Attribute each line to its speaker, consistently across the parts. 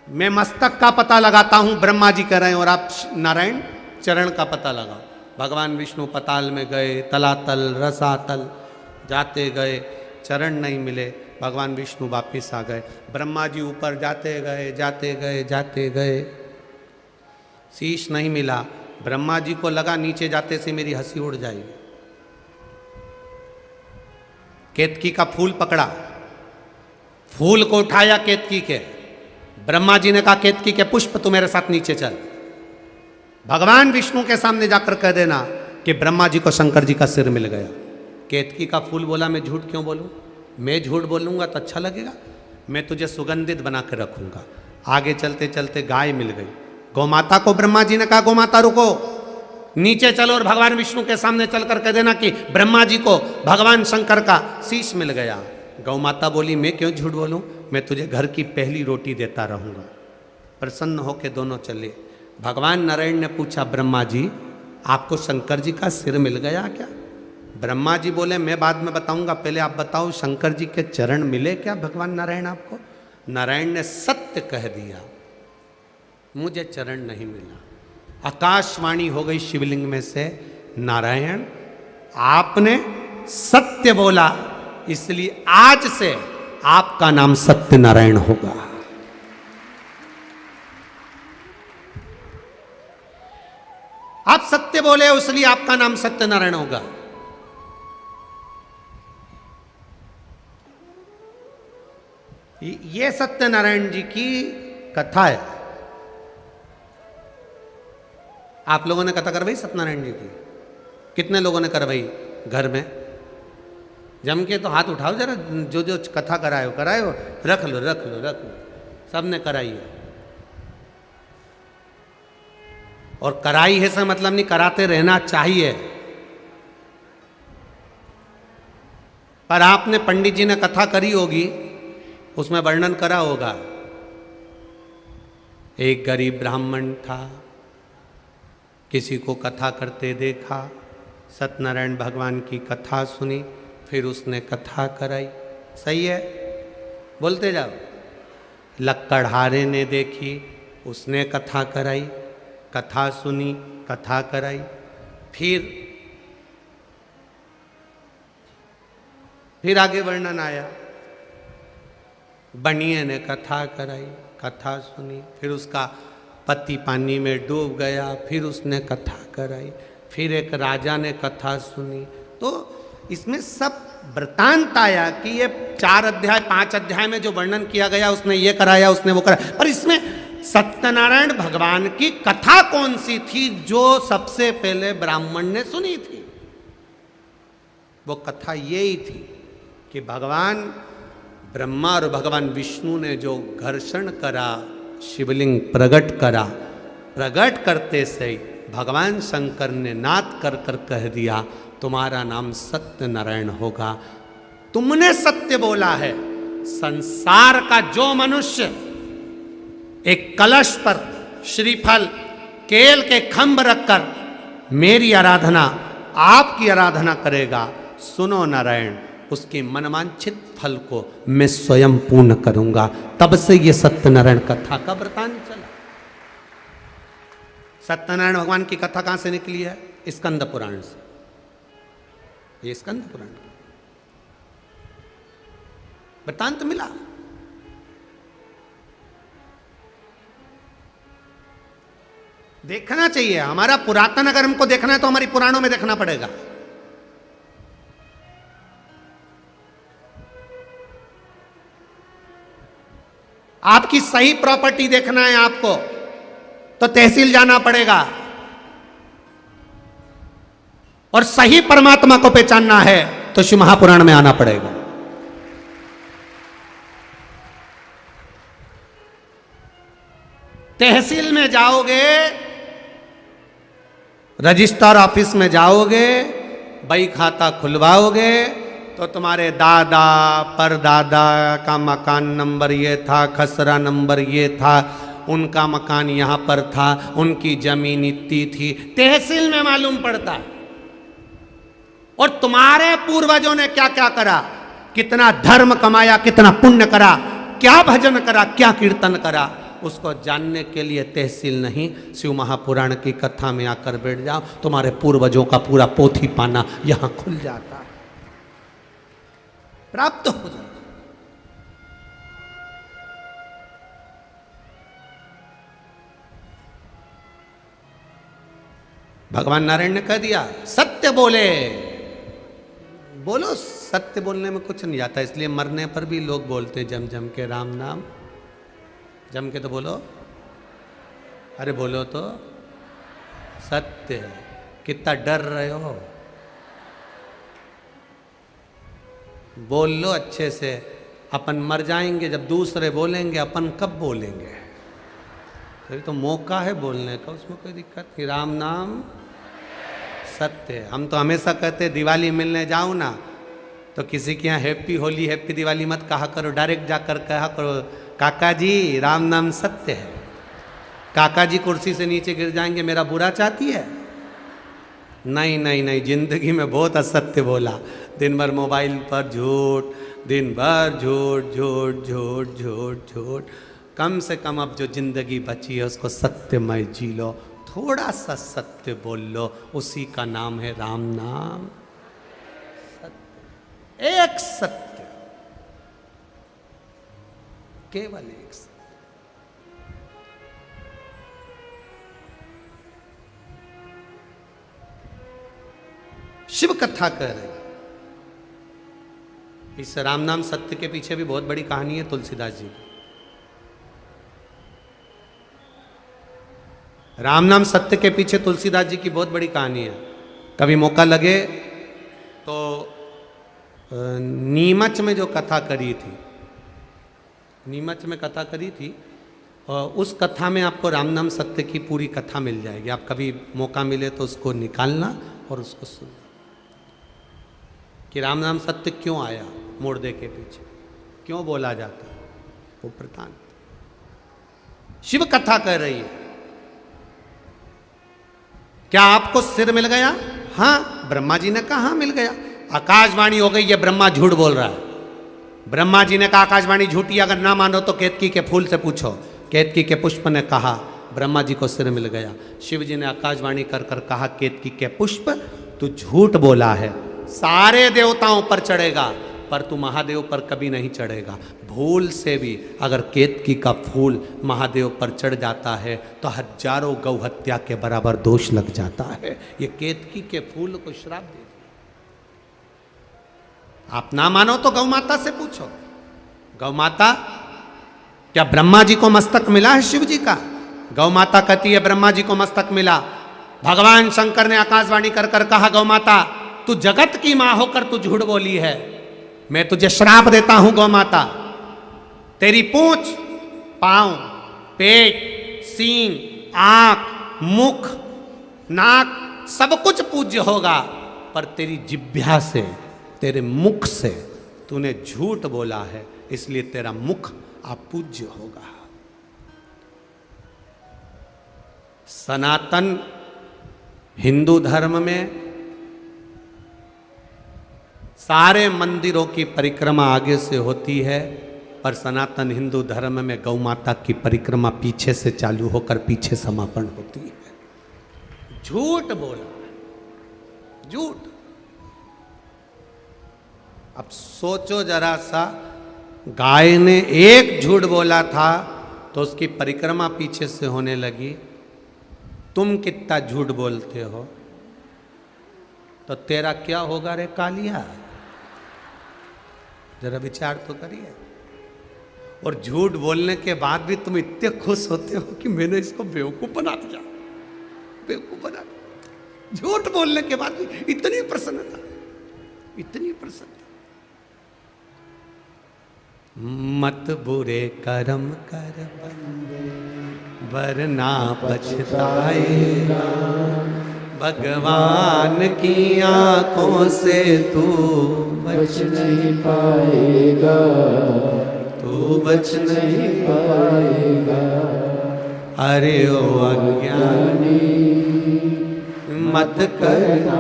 Speaker 1: मैं मस्तक का पता लगाता हूं, ब्रह्मा जी कह रहे हैं, और आप नारायण चरण का पता लगाओ। भगवान विष्णु पताल में गए, तलातल रसातल जाते गए, चरण नहीं मिले, भगवान विष्णु वापिस आ गए। ब्रह्मा जी ऊपर जाते गए जाते गए जाते गए, शीश नहीं मिला। ब्रह्मा जी को लगा नीचे जाते से मेरी हंसी उड़ जाएगी। केतकी का फूल पकड़ा, फूल को उठाया केतकी के। ब्रह्मा जी ने कहा केतकी के पुष्प तू मेरे साथ नीचे चल। भगवान विष्णु के सामने जाकर कह देना कि ब्रह्मा जी को शंकर जी का सिर मिल गया। केतकी का फूल बोला मैं झूठ क्यों बोलूं, मैं झूठ बोलूंगा तो अच्छा लगेगा, मैं तुझे सुगंधित बना के रखूंगा। आगे चलते चलते गाय मिल गई। गौमाता को ब्रह्मा जी ने कहा गौमाता रुको, नीचे चलो और भगवान विष्णु के सामने चलकर कह देना कि ब्रह्मा जी को भगवान शंकर का शीश मिल गया। गौमाता बोली मैं क्यों झूठ बोलूं, मैं तुझे घर की पहली रोटी देता रहूंगा। प्रसन्न होकर दोनों चले। भगवान नारायण ने पूछा ब्रह्मा जी आपको शंकर जी का सिर मिल गया क्या? ब्रह्मा जी बोले मैं बाद में बताऊंगा, पहले आप बताओ शंकर जी के चरण मिले क्या भगवान नारायण आपको? नारायण ने सत्य कह दिया, मुझे चरण नहीं मिला। आकाशवाणी हो गई शिवलिंग में से, नारायण आपने सत्य बोला, इसलिए आज से आपका नाम सत्यनारायण होगा। आप सत्य बोले इसलिए आपका नाम सत्यनारायण होगा। ये सत्यनारायण जी की कथा है। आप लोगों ने कथा करवाई सत्यनारायण जी की? कितने लोगों ने करवाई घर में? जम के तो हाथ उठाओ जरा, जो जो कथा कराए हो, रख लो रख लो रख लो, सबने कराई है। और कराई है से मतलब नहीं, कराते रहना चाहिए। पर आपने पंडित जी ने कथा करी होगी, उसमें वर्णन करा होगा। एक गरीब ब्राह्मण था, किसी को कथा करते देखा, सत्यनारायण भगवान की कथा सुनी, फिर उसने कथा कराई। सही है, बोलते जाओ। लक्कड़हारे ने देखी, उसने कथा कराई, कथा सुनी, कथा कराई। फिर आगे वर्णन आया। बनिए ने कथा कराई, कथा सुनी, फिर उसका पति पानी में डूब गया, फिर उसने कथा कराई। फिर एक राजा ने कथा सुनी। तो इसमें सब वृतांत आया कि ये 4 अध्याय 5 अध्याय में जो वर्णन किया गया, उसने ये कराया, उसने वो कराया। पर इसमें सत्यनारायण भगवान की कथा कौन सी थी जो सबसे पहले ब्राह्मण ने सुनी थी? वो कथा यही थी कि भगवान ब्रह्मा और भगवान विष्णु ने जो घर्षण करा, शिवलिंग प्रकट करा, प्रकट करते से भगवान शंकर ने नाद कर कर कह दिया तुम्हारा नाम सत्यनारायण होगा। तुमने सत्य बोला है। संसार का जो मनुष्य एक कलश पर श्रीफल केल के खंभ रखकर मेरी आराधना, आपकी आराधना करेगा, सुनो नारायण, उसके मनवांछित फल को मैं स्वयं पूर्ण करूंगा। तब से ये सत्यनारायण कथा का वृतांत चला। सत्यनारायण भगवान की कथा कहां से निकली है? स्कंद पुराण से। ये स्कंद पुराण वृतांत मिला। देखना चाहिए। हमारा पुरातन अगर हमको देखना है तो हमारी पुराणों में देखना पड़ेगा। आपकी सही प्रॉपर्टी देखना है आपको तो तहसील जाना पड़ेगा, और सही परमात्मा को पहचानना है तो शिव महापुराण में आना पड़ेगा। तहसील में जाओगे, रजिस्ट्रार ऑफिस में जाओगे, बही खाता खुलवाओगे तो तुम्हारे दादा परदादा का मकान नंबर ये था, खसरा नंबर ये था, उनका मकान यहां पर था, उनकी जमीन इतनी थी, तहसील में मालूम पड़ता है। और तुम्हारे पूर्वजों ने क्या क्या करा, कितना धर्म कमाया, कितना पुण्य करा, क्या भजन करा, क्या कीर्तन करा, उसको जानने के लिए तहसील नहीं, शिव महापुराण की कथा में आकर बैठ जाओ, तुम्हारे पूर्वजों का पूरा पोथी पाना यहां खुल जाता है, प्राप्त हो जाता। भगवान नारायण ने कह दिया सत्य बोले, बोलो, सत्य बोलने में कुछ नहीं आता, इसलिए मरने पर भी लोग बोलते हैं जम जम के राम नाम, जम के तो बोलो, अरे बोलो तो सत्य है। कितना डर रहे हो, बोल लो अच्छे से, अपन मर जाएंगे, जब दूसरे बोलेंगे अपन कब बोलेंगे, तो मौका है बोलने का, उसमें कोई दिक्कत नहीं। राम नाम सत्य है। हम तो हमेशा कहते दिवाली मिलने जाओ ना तो किसी के यहाँ हैप्पी होली हैप्पी दिवाली मत कहा करो, डायरेक्ट जाकर कहा करो काका जी राम नाम सत्य है। काका जी कुर्सी से नीचे गिर जाएंगे, मेरा बुरा चाहती है? नहीं नहीं नहीं, जिंदगी में बहुत असत्य बोला, दिन भर मोबाइल पर झूठ, दिन भर झूठ झूठ झूठ झूठ झूठ। कम से कम अब जो जिंदगी बची है उसको सत्यमय जी लो, थोड़ा सा सत्य बोल लो, उसी का नाम है राम नाम। सत्य, एक सत्य, केवल एक सत्य। शिव कथा कह रहे, इस राम नाम सत्य के पीछे भी बहुत बड़ी कहानी है तुलसीदास जी की। राम नाम सत्य के पीछे तुलसीदास जी की बहुत बड़ी कहानी है। कभी मौका लगे तो नीमच में जो कथा करी थी, नीमच में कथा करी थी, और उस कथा में आपको राम नाम सत्य की पूरी कथा मिल जाएगी। आप कभी मौका मिले तो उसको निकालना और उसको सुनना कि राम नाम सत्य क्यों आया मुर्दे के पीछे, क्यों बोला जाता है, वो प्रधान शिव कथा कह रही है। क्या आपको सिर मिल गया? हाँ, ब्रह्मा जी ने कहा हाँ मिल गया। आकाशवाणी हो गई, ये ब्रह्मा झूठ बोल रहा है। ब्रह्मा जी ने कहा आकाशवाणी झूठी, अगर ना मानो तो केतकी के फूल से पूछो। केतकी के पुष्प ने कहा ब्रह्मा जी को सिर मिल गया। शिव जी ने आकाशवाणी कर कर कहा केतकी के पुष्प तू झूठ बोला है, सारे देवताओं पर चढ़ेगा पर तू महादेव पर कभी नहीं चढ़ेगा। भूल से भी अगर केतकी का फूल महादेव पर चढ़ जाता है तो हजारों गौ हत्या के बराबर दोष लग जाता है। ये केतकी के फूल को श्राप दे दिया। आप ना मानो तो गौ माता से पूछो। गौ माता, क्या ब्रह्मा जी को मस्तक मिला है शिव जी का? गौ माता कहती है ब्रह्मा जी को मस्तक मिला। भगवान शंकर ने आकाशवाणी कर कर कहा गौ माता तू जगत की मां होकर तू झूठ बोली है, मैं तुझे श्राप देता हूं गौ माता। तेरी पूंछ, पांव, पेट, सींग, आंख, मुख, नाक सब कुछ पूज्य होगा, पर तेरी जिह्वा से, तेरे मुख से तूने झूठ बोला है, इसलिए तेरा मुख अपूज्य होगा। सनातन हिंदू धर्म में सारे मंदिरों की परिक्रमा आगे से होती है, पर सनातन हिंदू धर्म में गौ माता की परिक्रमा पीछे से चालू होकर पीछे समापन होती है। झूठ बोला, झूठ। अब सोचो जरा सा, गाय ने एक झूठ बोला था तो उसकी परिक्रमा पीछे से होने लगी। तुम कितना झूठ बोलते हो तो तेरा क्या होगा रे कालिया? जरा विचार तो करिए। और झूठ बोलने के बाद भी तुम इतने खुश होते हो कि मैंने इसको बेवकूफ बना दिया, बेवकूफ बना दिया। झूठ बोलने के बाद भी इतनी प्रसन्नता, इतनी प्रसन्नता। मत बुरे कर्म कर बंदे वरना पछताएगा, भगवान की आंखों से तू बच नहीं पाएगा, तू बच नहीं पाएगा। अरे ओ अज्ञानी मत करना।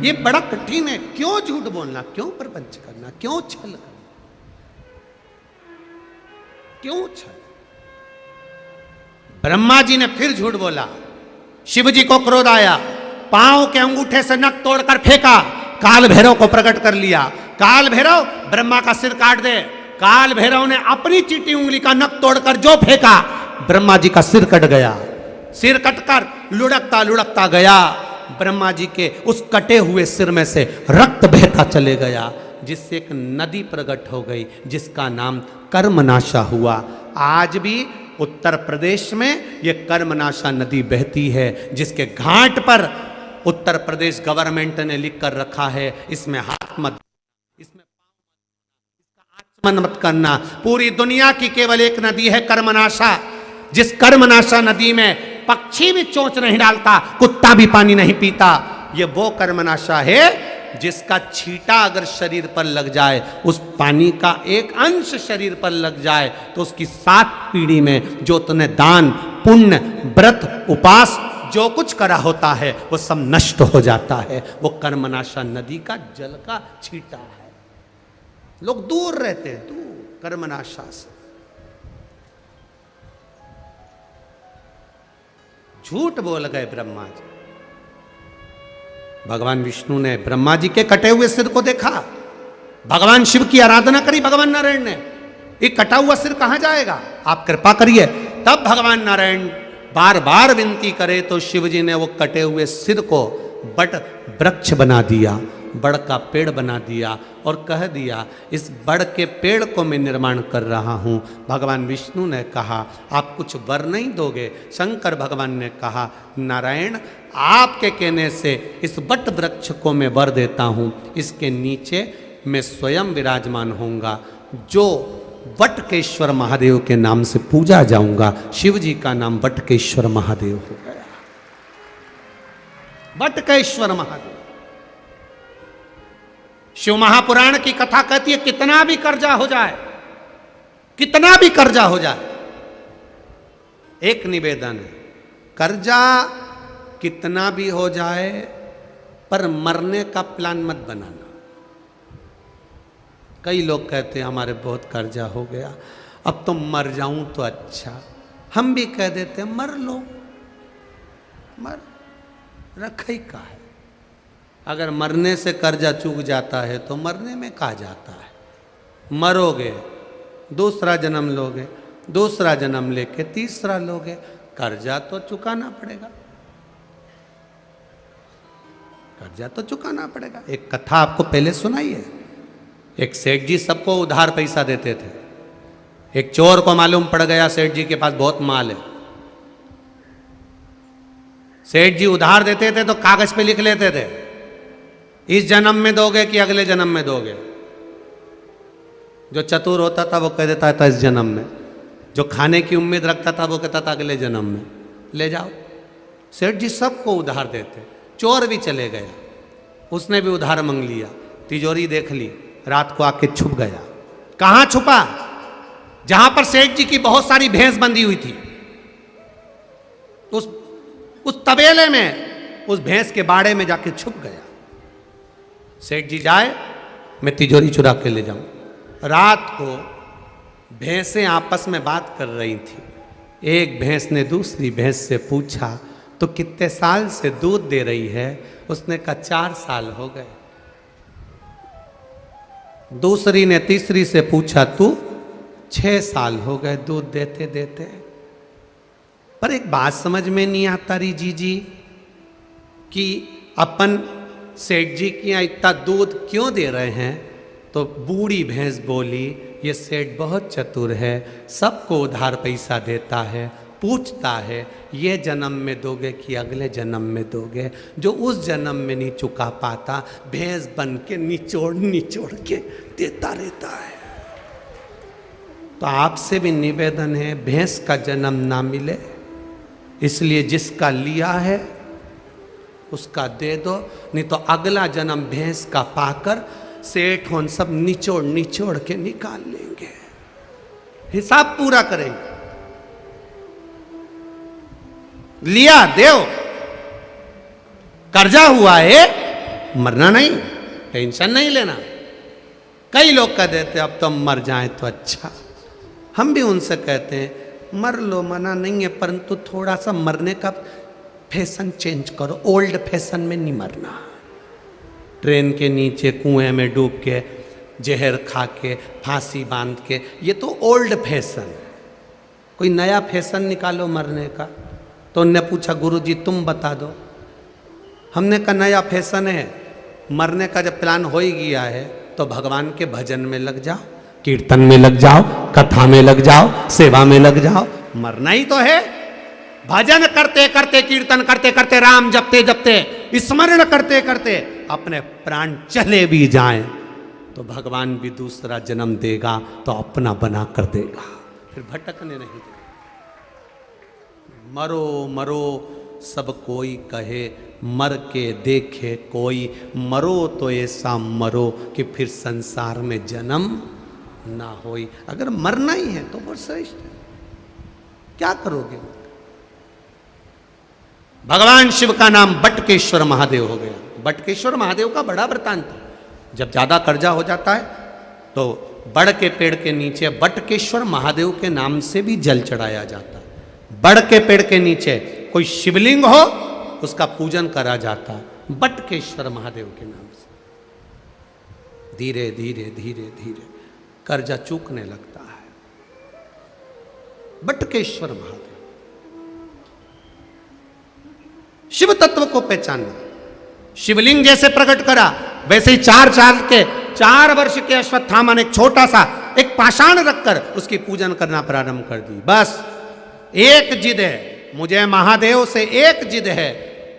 Speaker 1: ये बड़ा कठिन है। क्यों झूठ बोलना, क्यों प्रपंच करना, क्यों छल करना, क्यों छल? ब्रह्मा जी ने फिर झूठ बोला। शिव जी को क्रोध आया, पांव के अंगूठे से नख तोड़कर फेंका, काल भैरव को प्रकट कर लिया। काल भैरव ब्रह्मा का सिर काट दे। काल भैरव ने अपनी चीटी उंगली का नख तोड़कर जो फेंका, ब्रह्मा जी का सिर कट गया। सिर कटकर लुढ़कता लुढ़कता गया। ब्रह्मा जी के उस कटे हुए सिर में से रक्त बहता चले गया, जिससे एक नदी प्रकट हो गई, जिसका नाम कर्मनाशा हुआ। आज भी उत्तर प्रदेश में ये कर्मनाशा नदी बहती है, जिसके घाट पर उत्तर प्रदेश गवर्नमेंट ने लिख कर रखा है, इसमें हाथ मत, इसमें आचमन मत करना। पूरी दुनिया की केवल एक नदी है कर्मनाशा, जिस कर्मनाशा नदी में पक्षी भी चोंच नहीं डालता, कुत्ता भी पानी नहीं पीता। ये वो कर्मनाशा है जिसका छींटा अगर शरीर पर लग जाए, उस पानी का एक अंश शरीर पर लग जाए, तो उसकी 7 पीढ़ी में जो तुमने दान पुण्य व्रत उपास जो कुछ करा होता है वो सब नष्ट हो जाता है। वो कर्मनाशा नदी का जल का छींटा है। लोग दूर रहते हैं, दूर कर्मनाशा से। झूठ बोल गए ब्रह्मा जी। भगवान विष्णु ने ब्रह्मा जी के कटे हुए सिर को देखा, भगवान शिव की आराधना करी। भगवान नारायण ने, ये कटा हुआ सिर कहां जाएगा, आप कृपा करिए। तब भगवान नारायण बार बार विनती करे तो शिव जी ने वो कटे हुए सिर को बट वृक्ष बना दिया, बड़ का पेड़ बना दिया और कह दिया, इस बड़ के पेड़ को मैं निर्माण कर रहा हूँ। भगवान विष्णु ने कहा, आप कुछ वर नहीं दोगे? शंकर भगवान ने कहा, नारायण आपके कहने से इस बट वृक्ष को मैं वर देता हूँ, इसके नीचे मैं स्वयं विराजमान होऊंगा, जो वटकेश्वर महादेव के नाम से पूजा जाऊंगा। शिव जी का नाम वटकेश्वर महादेव हो गया। वटकेश्वर महादेव। शिव महापुराण की कथा कहती है, कितना भी कर्जा हो जाए, कितना भी कर्जा हो जाए, एक निवेदन है, कर्जा कितना भी हो जाए पर मरने का प्लान मत बनाना। कई लोग कहते हैं हमारे बहुत कर्जा हो गया, अब तो मर जाऊं तो अच्छा। हम भी कह देते हैं मर लो, मर, रखई का है। अगर मरने से कर्जा चूक जाता है तो मरने में कहा जाता है। मरोगे, दूसरा जन्म लोगे, दूसरा जन्म लेके तीसरा लोगे, कर्जा तो चुकाना पड़ेगा, कर्जा तो चुकाना पड़ेगा। एक कथा आपको पहले सुनाई है। एक सेठ जी सबको उधार पैसा देते थे। एक चोर को मालूम पड़ गया सेठ जी के पास बहुत माल है। सेठ जी उधार देते थे तो कागज पे लिख लेते थे, इस जन्म में दोगे कि अगले जन्म में दोगे। जो चतुर होता था वो कह देता था इस जन्म में, जो खाने की उम्मीद रखता था वो कहता था अगले जन्म में ले जाओ। सेठ जी सबको उधार देते। चोर भी चले गया, उसने भी उधार मांग लिया, तिजोरी देख ली, रात को आके छुप गया। कहां छुपा? जहां पर सेठ जी की बहुत सारी भैंस बंधी हुई थी, उस तबेले में, उस भैंस के बाड़े में जाके छुप गया। सेठ जी जाए, मैं तिजोरी चुरा के ले जाऊं। रात को भैंसें आपस में बात कर रही थी। एक भैंस ने दूसरी भैंस से पूछा, तो कितने साल से दूध दे रही है? उसने कहा 4 साल हो गए। दूसरी ने तीसरी से पूछा, तू? 6 साल हो गए दूध देते देते। पर एक बात समझ में नहीं आता रही जीजी, कि अपन सेठ जी के यहाँ इतना दूध क्यों दे रहे हैं? तो बूढ़ी भैंस बोली, ये सेठ बहुत चतुर है, सबको उधार पैसा देता है, पूछता है ये जन्म में दोगे कि अगले जन्म में दोगे। जो उस जन्म में नहीं चुका पाता, भैंस बन के निचोड़ निचोड़ के देता रहता है। तो आपसे भी निवेदन है, भैंस का जन्म ना मिले, इसलिए जिसका लिया है उसका दे दो, नहीं तो अगला जन्म भैंस का पाकर सेठ उन सब निचोड़ निचोड़ के निकाल लेंगे, हिसाब पूरा करेंगे। लिया देव, कर्जा हुआ है, मरना नहीं, टेंशन नहीं लेना। कई लोग कह देते अब तो मर जाएं तो अच्छा। हम भी उनसे कहते हैं मर लो, मना नहीं है, परंतु थोड़ा सा मरने का फैशन चेंज करो, ओल्ड फैशन में नहीं मरना। ट्रेन के नीचे कुएं में डूब के, जहर खा के, फांसी बांध के, ये तो ओल्ड फैशन। कोई नया फैशन निकालो मरने का। तो उनने पूछा गुरुजी तुम बता दो। हमने कहा नया फैशन है, मरने का जब प्लान हो ही गया है तो भगवान के भजन में लग जाओ, कीर्तन में लग जाओ, कथा में लग जाओ, सेवा में लग जाओ। मरना ही तो है। भजन करते करते, कीर्तन करते करते, राम जपते जपते, स्मरण करते करते अपने प्राण चले भी जाएं तो भगवान भी दूसरा जन्म देगा, तो अपना बना कर देगा, फिर भटकने नहीं देगा। मरो मरो सब कोई कहे, मर के देखे कोई, मरो तो ऐसा मरो कि फिर संसार में जन्म ना होई। अगर मरना ही है तो वो श्रेष्ठ है, क्या करोगे? भगवान शिव का नाम बटकेश्वर महादेव हो गया। बटकेश्वर महादेव का बड़ा वृतांत है। जब ज्यादा कर्जा हो जाता है तो बड़ के पेड़ के नीचे बटकेश्वर महादेव के नाम से भी जल चढ़ाया जाता है। बड़ के पेड़ के नीचे कोई शिवलिंग हो उसका पूजन करा जाता है बटकेश्वर महादेव के नाम से। धीरे धीरे धीरे धीरे कर्जा चूकने लगता है। बटकेश्वर महादेव। शिव तत्व को पहचानना। शिवलिंग जैसे प्रकट करा वैसे ही 4 वर्ष के अश्वत्थामा ने एक छोटा सा एक पाषाण रखकर उसकी पूजन करना प्रारंभ कर दी। बस एक जिद है, मुझे महादेव से एक जिद है।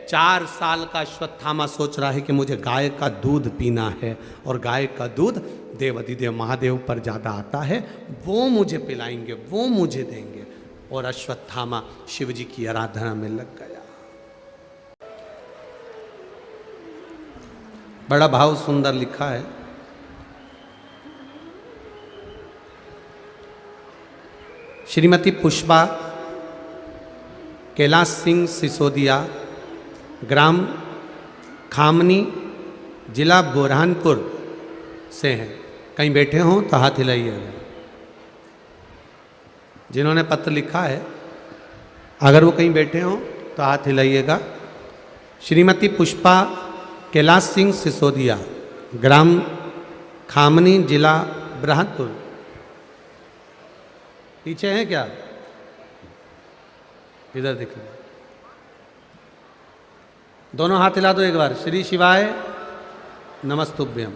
Speaker 1: 4 साल का अश्वत्थामा सोच रहा है कि मुझे गाय का दूध पीना है, और गाय का दूध देवाधिदेव महादेव पर ज्यादा आता है, वो मुझे पिलाएंगे, वो मुझे देंगे। और अश्वत्थामा शिव जी की आराधना में लग गया। बड़ा भाव सुंदर लिखा है। श्रीमती पुष्पा कैलाश सिंह सिसोदिया, ग्राम खामनी, जिला बुरहानपुर से हैं। कहीं बैठे हों तो हाथ हिलाइएगा। जिन्होंने पत्र लिखा है अगर वो कहीं बैठे हों तो हाथ हिलाइएगा। श्रीमती पुष्पा कैलाश सिंह सिसोदिया, ग्राम खामनी, जिला बुरहानपुर। पीछे हैं क्या? इधर देखो, दोनों हाथ हिला दो एक बार। श्री शिवाय नमस्तुभ्यम।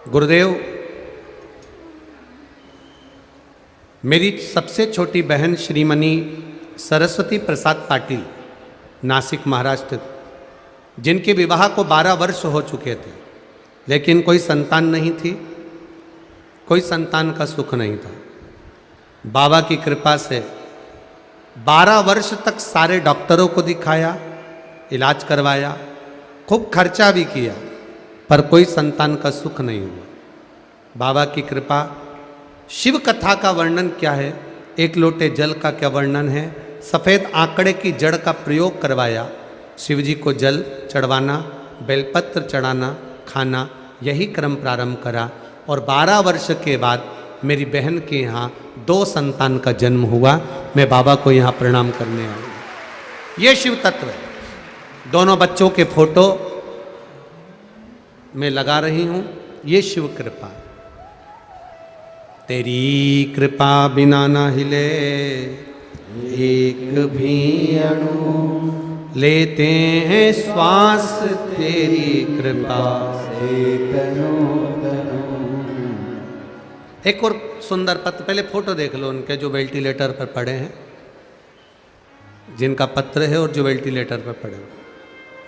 Speaker 1: गुरुदेव, मेरी सबसे छोटी बहन श्रीमती सरस्वती प्रसाद पाटिल, नासिक महाराष्ट्र, जिनके विवाह को 12 वर्ष हो चुके थे, लेकिन कोई संतान नहीं थी, कोई संतान का सुख नहीं था। बाबा की कृपा से 12 वर्ष तक सारे डॉक्टरों को दिखाया, इलाज करवाया, खूब खर्चा भी किया, पर कोई संतान का सुख नहीं हुआ। बाबा की कृपा। शिव कथा का वर्णन क्या है, एक लोटे जल का क्या वर्णन है। सफ़ेद आंकड़े की जड़ का प्रयोग करवाया, शिव जी को जल चढ़वाना, बेलपत्र चढ़ाना, खाना, यही क्रम प्रारंभ करा। और 12 वर्ष के बाद मेरी बहन के यहाँ 2 संतान का जन्म हुआ। मैं बाबा को यहाँ प्रणाम करने आया हूँ। ये शिव तत्व है। दोनों बच्चों के फोटो मैं लगा रही हूँ। ये शिव कृपा। तेरी कृपा बिना ना हिले एक भी अणु, लेते हैं श्वास तेरी कृपा से तनो तनो। एक और सुंदर पत्र, पहले फोटो देख लो उनके जो वेंटिलेटर पर पड़े हैं, जिनका पत्र है और जो वेंटिलेटर पर पड़े हैं।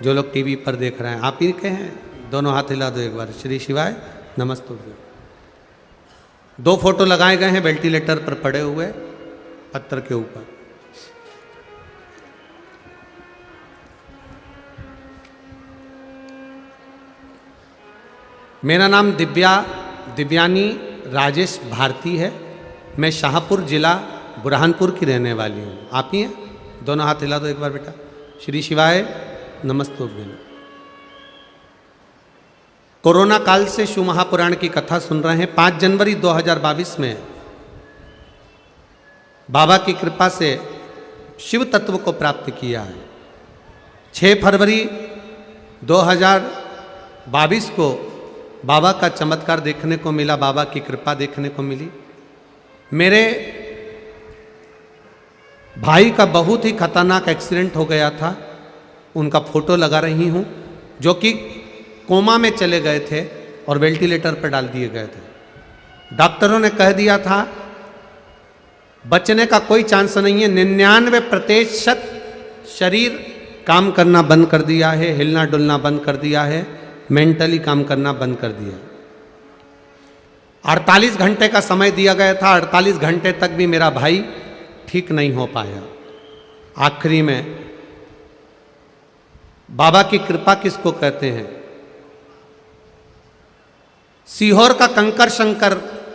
Speaker 1: जो लोग टीवी पर देख रहे हैं, आप ही के हैं। दोनों हाथ हिला दो एक बार। श्री शिवाय नमस्तुभ्यम। 2 फोटो लगाए गए हैं वेंटिलेटर पर पड़े हुए पत्थर के ऊपर। मेरा नाम दिव्यानी राजेश भारती है। मैं शाहपुर जिला बुरहानपुर की रहने वाली हूँ। आप ही हैं? दोनों हाथ हिला दो एक बार बेटा। श्री शिवाय नमस्तुभ्यम। कोरोना काल से शिव महापुराण की कथा सुन रहे हैं। 5 जनवरी 2022 में बाबा की कृपा से शिव तत्व को प्राप्त किया है। 6 फरवरी 2022 को बाबा का चमत्कार देखने को मिला, बाबा की कृपा देखने को मिली। मेरे भाई का बहुत ही खतरनाक एक्सीडेंट हो गया था, उनका फोटो लगा रही हूँ, जो कि कोमा में चले गए थे और वेंटिलेटर पर डाल दिए गए थे। डॉक्टरों ने कह दिया था बचने का कोई चांस नहीं है। 99% शरीर काम करना बंद कर दिया है, हिलना डुलना बंद कर दिया है, मेंटली काम करना बंद कर दिया। 48 घंटे का समय दिया गया था, 48 घंटे तक भी मेरा भाई ठीक नहीं हो पाया। आखिरी में बाबा की कृपा किसको कहते हैं? सीहोर का कंकर शंकर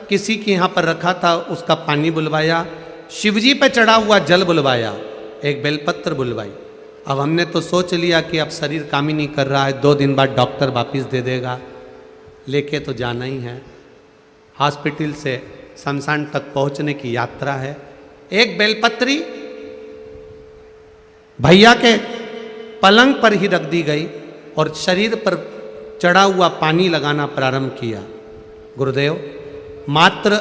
Speaker 1: किसी के यहां पर रखा था, उसका पानी बुलवाया, शिवजी पे चढ़ा हुआ जल बुलवाया, एक बेलपत्र बुलवाई। अब हमने तो सोच लिया कि अब शरीर काम ही नहीं कर रहा है, 2 दिन बाद डॉक्टर वापिस दे देगा, लेके तो जाना ही है। हॉस्पिटल से शमशान तक पहुंचने की यात्रा है। एक बेलपत्री भैया के पलंग पर ही रख दी गई और शरीर पर चढ़ा हुआ पानी लगाना प्रारंभ किया। गुरुदेव मात्र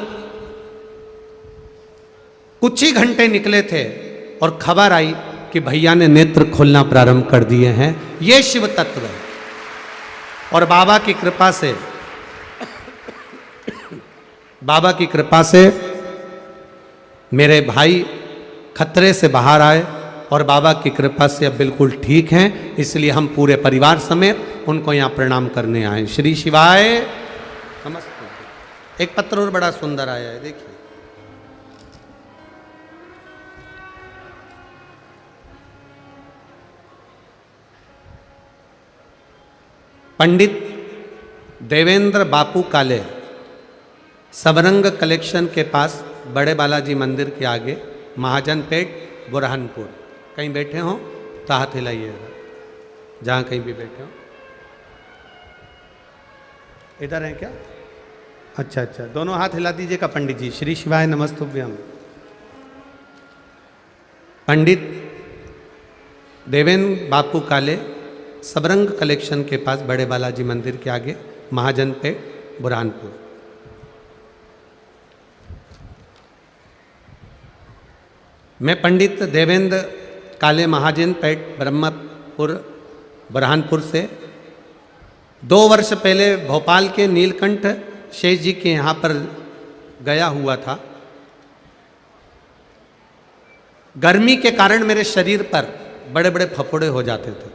Speaker 1: कुछ ही घंटे निकले थे और खबर आई कि भैया ने नेत्र खोलना प्रारंभ कर दिए हैं। ये शिव तत्व है। और बाबा की कृपा से मेरे भाई खतरे से बाहर आए और बाबा की कृपा से अब बिल्कुल ठीक हैं। इसलिए हम पूरे परिवार समेत उनको यहाँ प्रणाम करने आए। श्री शिवाय नमस्ते। एक पत्र और बड़ा सुंदर आया है, देखिए। पंडित देवेंद्र बापू काले, सबरंग कलेक्शन के पास बड़े बालाजी मंदिर के आगे, महाजन पेट, बुरहानपुर। कहीं बैठे हो तो हाथ हिलाइएगा, जहाँ कहीं भी बैठे हो। इधर हैं क्या? अच्छा अच्छा, दोनों हाथ हिला दीजिएगा पंडित जी। श्री शिवाय नमस्तुभ्यम। पंडित देवेंद्र बापू काले, सबरंग कलेक्शन के पास, बड़े बालाजी मंदिर के आगे, महाजन पेट, बुरहानपुर। मैं पंडित देवेंद्र काले, महाजन पेट, ब्रह्मपुर, बुरहानपुर से 2 वर्ष पहले भोपाल के नीलकंठ शेष जी के यहाँ पर गया हुआ था। गर्मी के कारण मेरे शरीर पर बड़े बड़े फफोड़े हो जाते थे,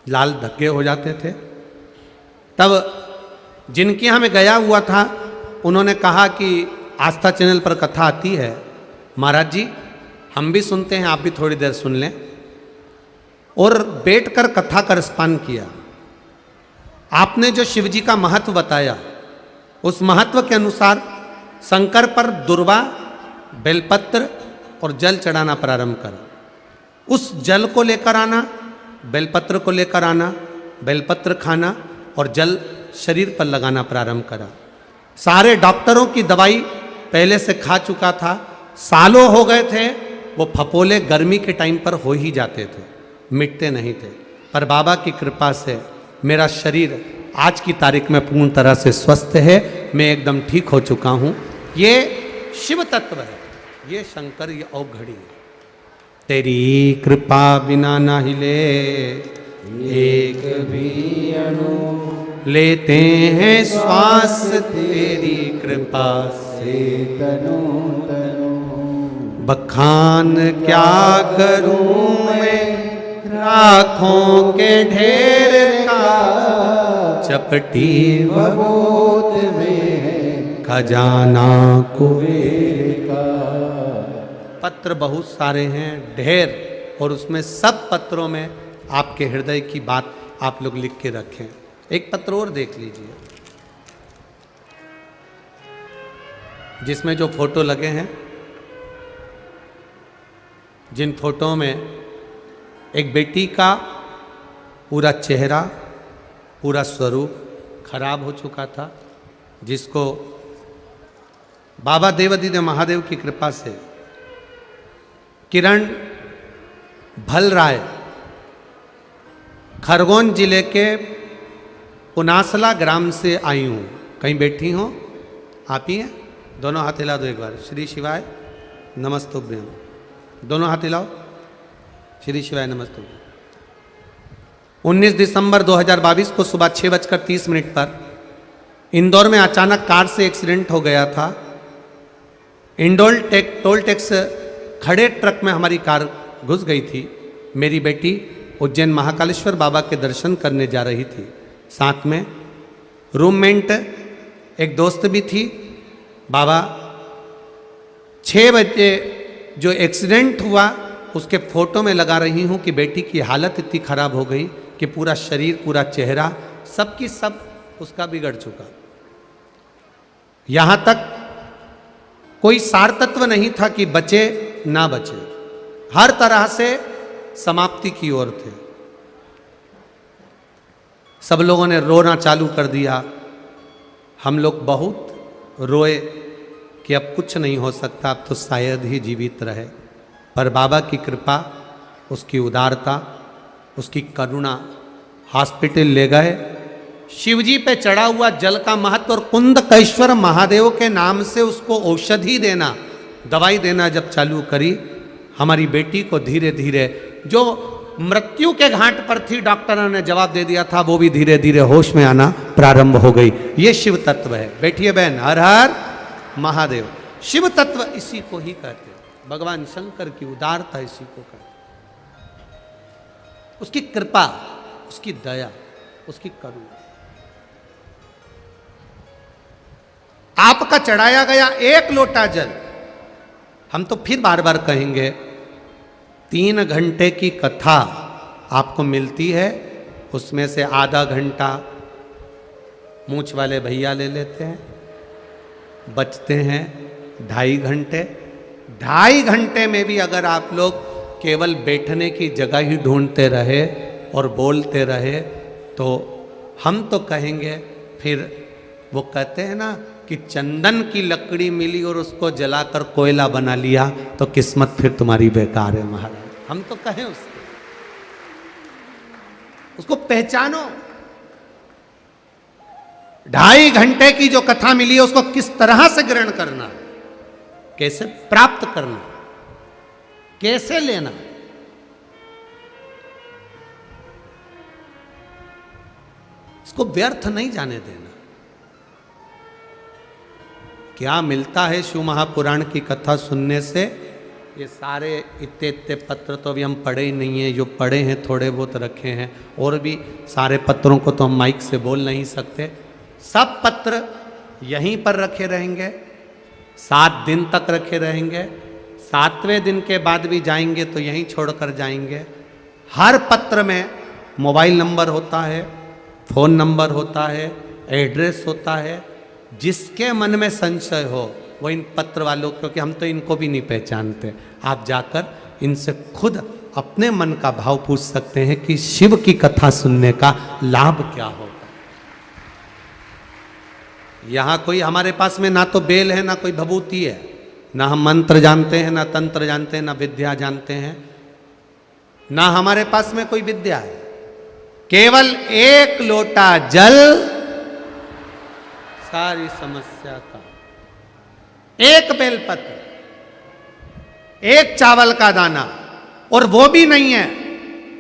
Speaker 1: लाल धब्बे हो जाते थे। तब जिनके यहाँ मैं गया हुआ था, उन्होंने कहा कि आस्था चैनल पर कथा आती है, महाराज जी हम भी सुनते हैं, आप भी थोड़ी देर सुन लें। और बैठकर कथा का रसपान किया। आपने जो शिवजी का महत्व बताया, उस महत्व के अनुसार शंकर पर दुर्वा, बेलपत्र और जल चढ़ाना प्रारंभ करा। उस जल को लेकर आना, बेलपत्र को लेकर आना, बेलपत्र खाना और जल शरीर पर लगाना प्रारंभ करा। सारे डॉक्टरों की दवाई पहले से खा चुका था, सालों हो गए थे। वो फपोले गर्मी के टाइम पर हो ही जाते थे, मिटते नहीं थे। पर बाबा की कृपा से मेरा शरीर आज की तारीख में पूर्ण तरह से स्वस्थ है, मैं एकदम ठीक हो चुका हूँ। ये शिव तत्व है, ये शंकर, ये अवघड़ी है। तेरी कृपा बिना ना हिले एक भी अणु, लेते हैं श्वास तेरी कृपा से तनु तनु। बखान क्या करूं मैं राखों के ढेर का, चपटी बबूत में खजाना कुबेर का। पत्र बहुत सारे हैं, ढेर, और उसमें सब पत्रों में आपके हृदय की बात आप लोग लिख के रखें। एक पत्र और देख लीजिए, जिसमें जो फोटो लगे हैं, जिन फोटो में एक बेटी का पूरा चेहरा, पूरा स्वरूप खराब हो चुका था, जिसको बाबा देवादिदेव महादेव की कृपा से किरण भल राय खरगोन जिले के पुनासला ग्राम से आई हूँ। कहीं बैठी हो आप ही हैं? दोनों हाथ हिला दो एक बार। श्री शिवाय नमस्तुभ्यम। दोनों हाथ हिलाओ। श्री शिवाय नमस्तुभ्यम। 19 दिसंबर 2022 को सुबह 6:30 पर इंदौर में अचानक कार से एक्सीडेंट हो गया था। इंडोल टोल टैक्स खड़े ट्रक में हमारी कार घुस गई थी। मेरी बेटी उज्जैन महाकालेश्वर बाबा के दर्शन करने जा रही थी। साथ में रूममेट एक दोस्त भी थी। बाबा 6 बजे जो एक्सीडेंट हुआ उसके फोटो में लगा रही हूँ कि बेटी की हालत इतनी खराब हो गई कि पूरा शरीर, पूरा चेहरा, सबकी सब उसका बिगड़ चुका। यहाँ तक कोई सार तत्व नहीं था कि बचे ना बचे, हर तरह से समाप्ति की ओर थे। सब लोगों ने रोना चालू कर दिया। हम लोग बहुत रोए कि अब कुछ नहीं हो सकता, अब तो शायद ही जीवित रहे। पर बाबा की कृपा, उसकी उदारता, उसकी करुणा, हॉस्पिटल ले गए। शिवजी पे चढ़ा हुआ जल का महत्व और कुंदकेश्वर महादेव के नाम से उसको औषधि देना, दवाई देना जब चालू करी, हमारी बेटी को धीरे धीरे, जो मृत्यु के घाट पर थी, डॉक्टरों ने जवाब दे दिया था, वो भी धीरे धीरे होश में आना प्रारंभ हो गई। ये शिव तत्व है। बैठिए बहन। हर हर महादेव। शिव तत्व इसी को ही कहते हैं। भगवान शंकर की उदारता इसी को कहते हैं। उसकी कृपा, उसकी दया, उसकी करुणा। आपका चढ़ाया गया एक लोटा जल, हम तो फिर बार बार कहेंगे, 3 घंटे की कथा आपको मिलती है। उसमें से आधा घंटा मूंछ वाले भैया ले लेते हैं, बचते हैं 2.5 घंटे। 2.5 घंटे में भी अगर आप लोग केवल बैठने की जगह ही ढूंढते रहे और बोलते रहे तो हम तो कहेंगे, फिर वो कहते हैं ना कि चंदन की लकड़ी मिली और उसको जलाकर कोयला बना लिया तो किस्मत फिर तुम्हारी बेकार है महाराज। हम तो कहें उसको पहचानो। 2.5 घंटे की जो कथा मिली है उसको किस तरह से ग्रहण करना, कैसे प्राप्त करना, कैसे लेना, इसको व्यर्थ नहीं जाने देना। क्या मिलता है शिव महापुराण की कथा सुनने से? ये सारे इतने इतने पत्र तो अभी हम पढ़े ही नहीं हैं, जो पढ़े हैं थोड़े बहुत रखे हैं, और भी सारे पत्रों को तो हम माइक से बोल नहीं सकते। सब पत्र यहीं पर रखे रहेंगे, 7 दिन तक रखे रहेंगे। 7वें दिन के बाद भी जाएंगे तो यहीं छोड़कर जाएंगे। हर पत्र में मोबाइल नंबर होता है, फ़ोन नंबर होता है, एड्रेस होता है। जिसके मन में संशय हो वो इन पत्र वालों, क्योंकि हम तो इनको भी नहीं पहचानते, आप जाकर इनसे खुद अपने मन का भाव पूछ सकते हैं कि शिव की कथा सुनने का लाभ क्या होगा। यहाँ कोई हमारे पास में ना तो बेल है, ना कोई भभूति है, ना हम मंत्र जानते हैं, ना तंत्र जानते हैं, ना विद्या जानते हैं, ना हमारे पास में कोई विद्या है। केवल 1 लोटा जल सारी समस्या का, 1 बेलपत्र, 1 चावल का दाना, और वो भी नहीं है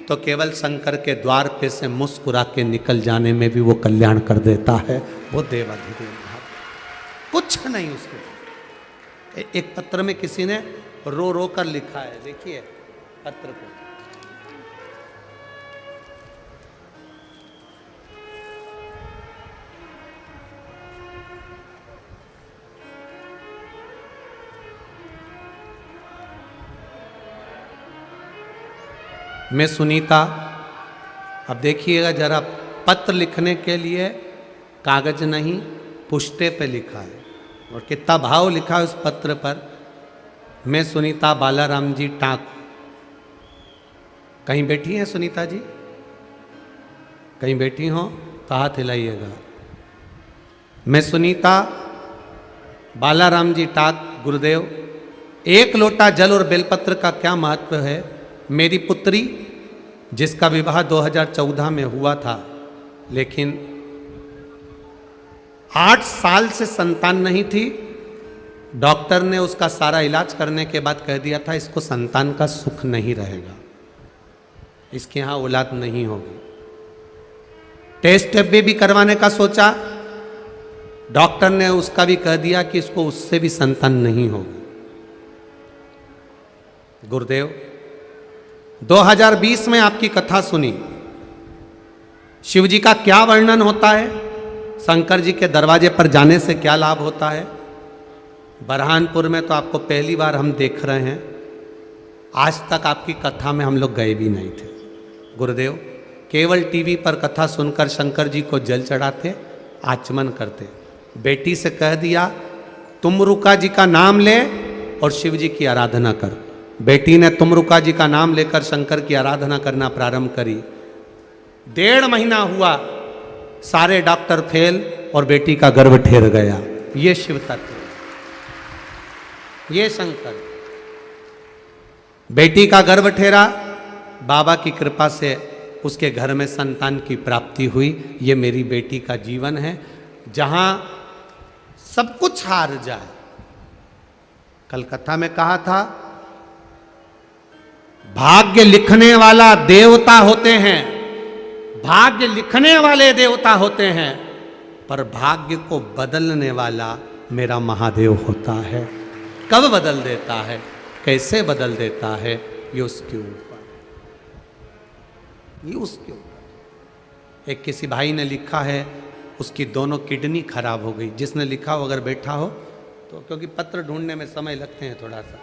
Speaker 1: तो केवल शंकर के द्वार पे से मुस्कुरा के निकल जाने में भी वो कल्याण कर देता है। वो देवाधिदेव महादेव। कुछ नहीं उसमें। एक पत्र में किसी ने रो रो कर लिखा है, देखिए पत्र को। मैं सुनीता, अब देखिएगा जरा, पत्र लिखने के लिए कागज नहीं, पुष्टे पे लिखा है, और कितना भाव लिखा है उस पत्र पर। मैं सुनीता बालाराम जी टाक। कहीं बैठी हैं सुनीता जी? कहीं बैठी हो तो हाथ हिलाइएगा। मैं सुनीता बालाराम जी टाक गुरुदेव, एक लोटा जल और बेलपत्र का क्या महत्व है। मेरी पुत्री जिसका विवाह 2014 में हुआ था, लेकिन 8 साल से संतान नहीं थी। डॉक्टर ने उसका सारा इलाज करने के बाद कह दिया था इसको संतान का सुख नहीं रहेगा, इसके यहाँ औलाद नहीं होगी। टेस्ट भी करवाने का सोचा, डॉक्टर ने उसका भी कह दिया कि इसको उससे भी संतान नहीं होगी। गुरुदेव 2020 में आपकी कथा सुनी, शिव जी का क्या वर्णन होता है, शंकर जी के दरवाजे पर जाने से क्या लाभ होता है। बरहानपुर में तो आपको पहली बार हम देख रहे हैं, आज तक आपकी कथा में हम लोग गए भी नहीं थे। गुरुदेव केवल टीवी पर कथा सुनकर शंकर जी को जल चढ़ाते, आचमन करते। बेटी से कह दिया तुमरुका जी का नाम ले और शिव जी की आराधना कर। बेटी ने तुमरुका जी का नाम लेकर शंकर की आराधना करना प्रारंभ करी। 1.5 महीना हुआ, सारे डॉक्टर फेल और बेटी का गर्भ ठहर गया। ये शिव तत्व, ये शंकर। बेटी का गर्भ ठहरा, बाबा की कृपा से उसके घर में संतान की प्राप्ति हुई। ये मेरी बेटी का जीवन है, जहां सब कुछ हार जाए। कल कथा में कहा था भाग्य लिखने वाला देवता होते हैं, भाग्य लिखने वाले देवता होते हैं, पर भाग्य को बदलने वाला मेरा महादेव होता है। कब बदल देता है, कैसे बदल देता है, ये उसके ऊपर, ये उसके ऊपर। एक किसी भाई ने लिखा है उसकी दोनों किडनी खराब हो गई। जिसने लिखा हो अगर बैठा हो तो, क्योंकि पत्र ढूंढने में समय लगते हैं थोड़ा सा।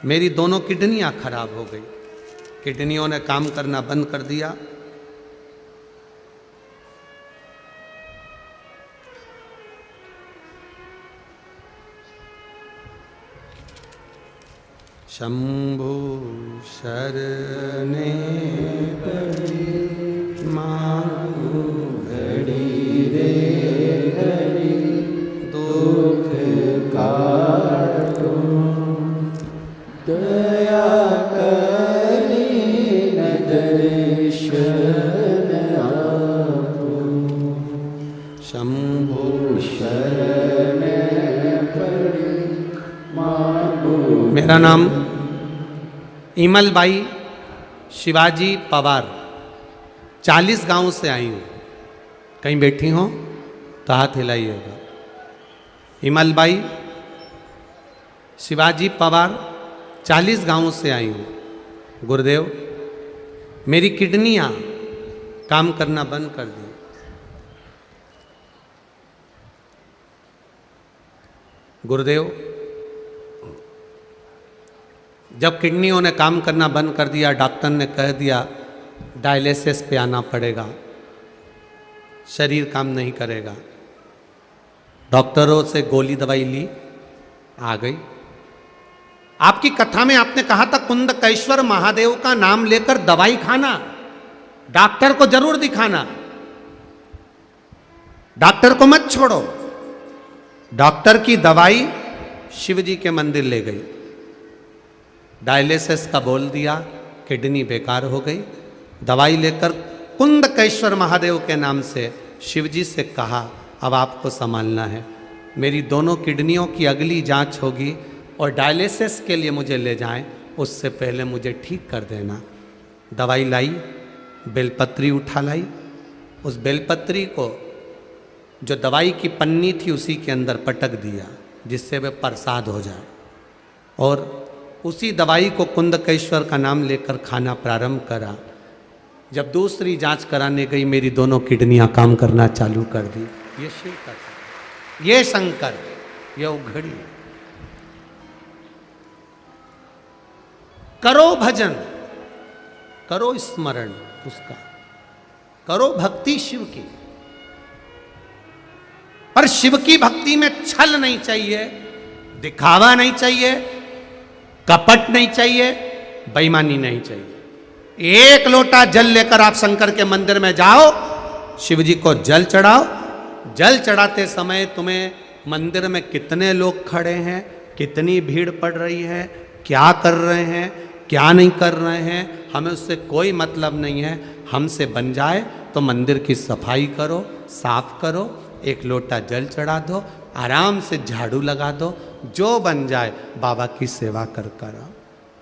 Speaker 1: मेरी दोनों किडनियां खराब हो गई, किडनियों ने काम करना बंद कर दिया। शंभु शरणे पड़ी मांगू घड़ी रे घड़ी, दुख काटो दया करी न दर्शन आपो। शंभु शरणे पड़ी मांगू। मेरा नाम इमलबाई शिवाजी पवार, 40 गांव से आई हूँ। कहीं बैठी हो तो हाथ हिलाइएगा। इमलबाई शिवाजी पवार, 40 गांव से आई हूँ। गुरुदेव मेरी किडनियाँ काम करना बंद कर दी। गुरुदेव जब किडनियों ने काम करना बंद कर दिया, डॉक्टर ने कह दिया डायलिसिस पे आना पड़ेगा, शरीर काम नहीं करेगा। डॉक्टरों से गोली दवाई ली, आ गई। आपकी कथा में आपने कहा था कुंदकेश्वर महादेव का नाम लेकर दवाई खाना, डॉक्टर को जरूर दिखाना, डॉक्टर को मत छोड़ो। डॉक्टर की दवाई शिव जी के मंदिर ले गई, डायलिसिस का बोल दिया, किडनी बेकार हो गई। दवाई लेकर कुंदकेश्वर महादेव के नाम से शिव जी से कहा अब आपको संभालना है, मेरी दोनों किडनियों की अगली जांच होगी और डायलिसिस के लिए मुझे ले जाएं, उससे पहले मुझे ठीक कर देना। दवाई लाई, बेलपत्री उठा लाई। उस बेलपत्री को जो दवाई की पन्नी थी उसी के अंदर पटक दिया, जिससे वह प्रसाद हो जाए। और उसी दवाई को कुंदकेश्वर का नाम लेकर खाना प्रारंभ करा। जब दूसरी जांच कराने गई, मेरी दोनों किडनियां काम करना चालू कर दी। ये शिव का, ये शंकर, ये उघड़ी। करो भजन, करो स्मरण उसका, करो भक्ति शिव की, पर शिव की भक्ति में छल नहीं चाहिए, दिखावा नहीं चाहिए, कपट नहीं चाहिए, बेईमानी नहीं चाहिए। एक लोटा जल लेकर आप शंकर के मंदिर में जाओ, शिव जी को जल चढ़ाओ। जल चढ़ाते समय तुम्हें मंदिर में कितने लोग खड़े हैं, कितनी भीड़ पड़ रही है, क्या कर रहे हैं, क्या नहीं कर रहे हैं, हमें उससे कोई मतलब नहीं है। हमसे बन जाए तो मंदिर की सफाई करो, साफ करो, एक लोटा जल चढ़ा दो, आराम से झाड़ू लगा दो, जो बन जाए बाबा की सेवा कर कर।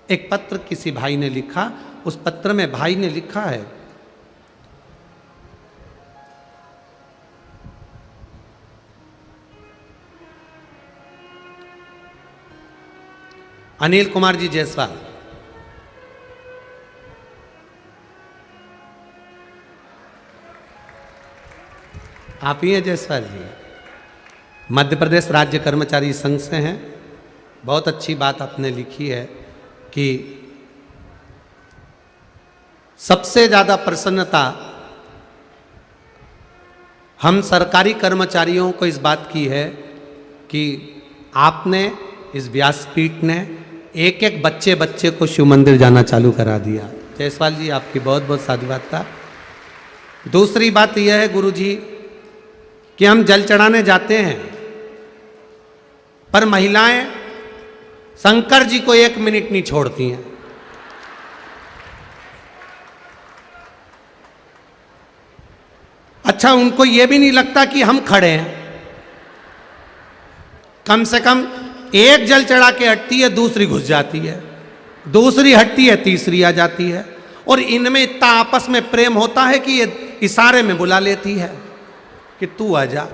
Speaker 1: एक पत्र किसी भाई ने लिखा, उस पत्र में भाई ने लिखा है, अनिल कुमार जी जायसवाल, आप ही हैं जायसवाल जी? मध्य प्रदेश राज्य कर्मचारी संघ से हैं। बहुत अच्छी बात आपने लिखी है कि सबसे ज़्यादा प्रसन्नता हम सरकारी कर्मचारियों को इस बात की है कि आपने, इस व्यासपीठ ने एक एक बच्चे बच्चे को शिव मंदिर जाना चालू करा दिया। जायसवाल जी आपकी बहुत बहुत साधुवाद। दूसरी बात यह है गुरु जी कि हम जल चढ़ाने जाते हैं, पर महिलाएं शंकर जी को 1 मिनट नहीं छोड़ती हैं। अच्छा, उनको यह भी नहीं लगता कि हम खड़े हैं। कम से कम एक जल चढ़ा के हटती है, दूसरी घुस जाती है, दूसरी हटती है, तीसरी आ जाती है, और इनमें इतना आपस में प्रेम होता है कि ये इशारे में बुला लेती है कि तू आ जा,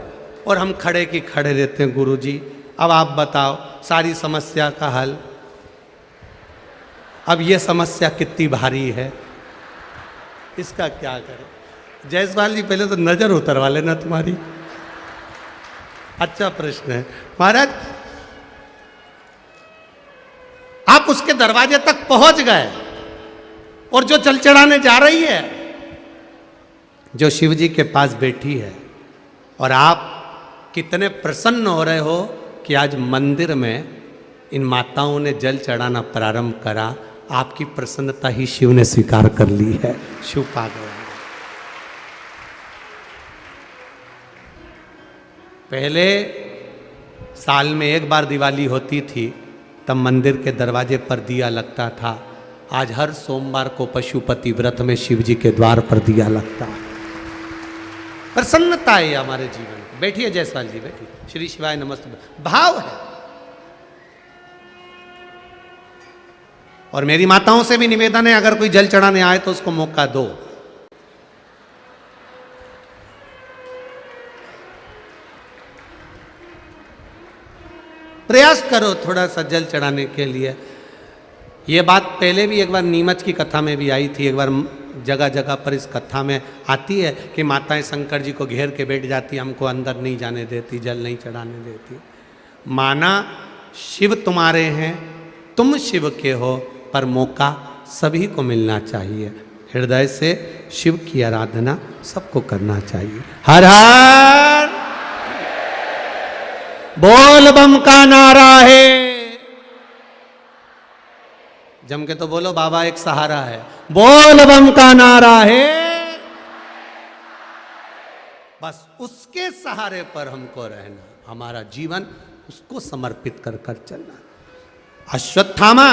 Speaker 1: और हम खड़े की खड़े रहते हैं। गुरु जी अब आप बताओ सारी समस्या का हल। अब ये समस्या कितनी भारी है, इसका क्या करें? जायसवाल जी पहले तो नजर उतरवा लेना तुम्हारी। अच्छा प्रश्न है महाराज। आप उसके दरवाजे तक पहुंच गए, और जो जल चढ़ाने जा रही है, जो शिव जी के पास बैठी है, और आप कितने प्रसन्न हो रहे हो कि आज मंदिर में इन माताओं ने जल चढ़ाना प्रारंभ करा। आपकी प्रसन्नता ही शिव ने स्वीकार कर ली है, शिव पा गया। पहले साल में एक बार दिवाली होती थी, तब मंदिर के दरवाजे पर दिया लगता था। आज हर सोमवार को पशुपति व्रत में शिव जी के द्वार पर दिया लगता है। प्रसन्नता है हमारे जीवन में। बैठिए जायसवाल जी, बैठिए। श्री शिवाय नमस्ते। भाव है। और मेरी माताओं से भी निवेदन है, अगर कोई जल चढ़ाने आए तो उसको मौका दो। प्रयास करो थोड़ा सा जल चढ़ाने के लिए। ये बात पहले भी एक बार नीमच की कथा में भी आई थी, एक बार जगह जगह पर इस कथा में आती है कि माताएं शंकर जी को घेर के बैठ जाती, हमको अंदर नहीं जाने देती, जल नहीं चढ़ाने देती। माना शिव तुम्हारे हैं, तुम शिव के हो, पर मौका सभी को मिलना चाहिए। हृदय से शिव की आराधना सबको करना चाहिए। हर हर बोल बम का नारा है। जम के तो बोलो, बाबा एक सहारा है। बोल बम का नारा है। बस उसके सहारे पर हमको रहना, हमारा जीवन उसको समर्पित कर कर चलना। अश्वत्थामा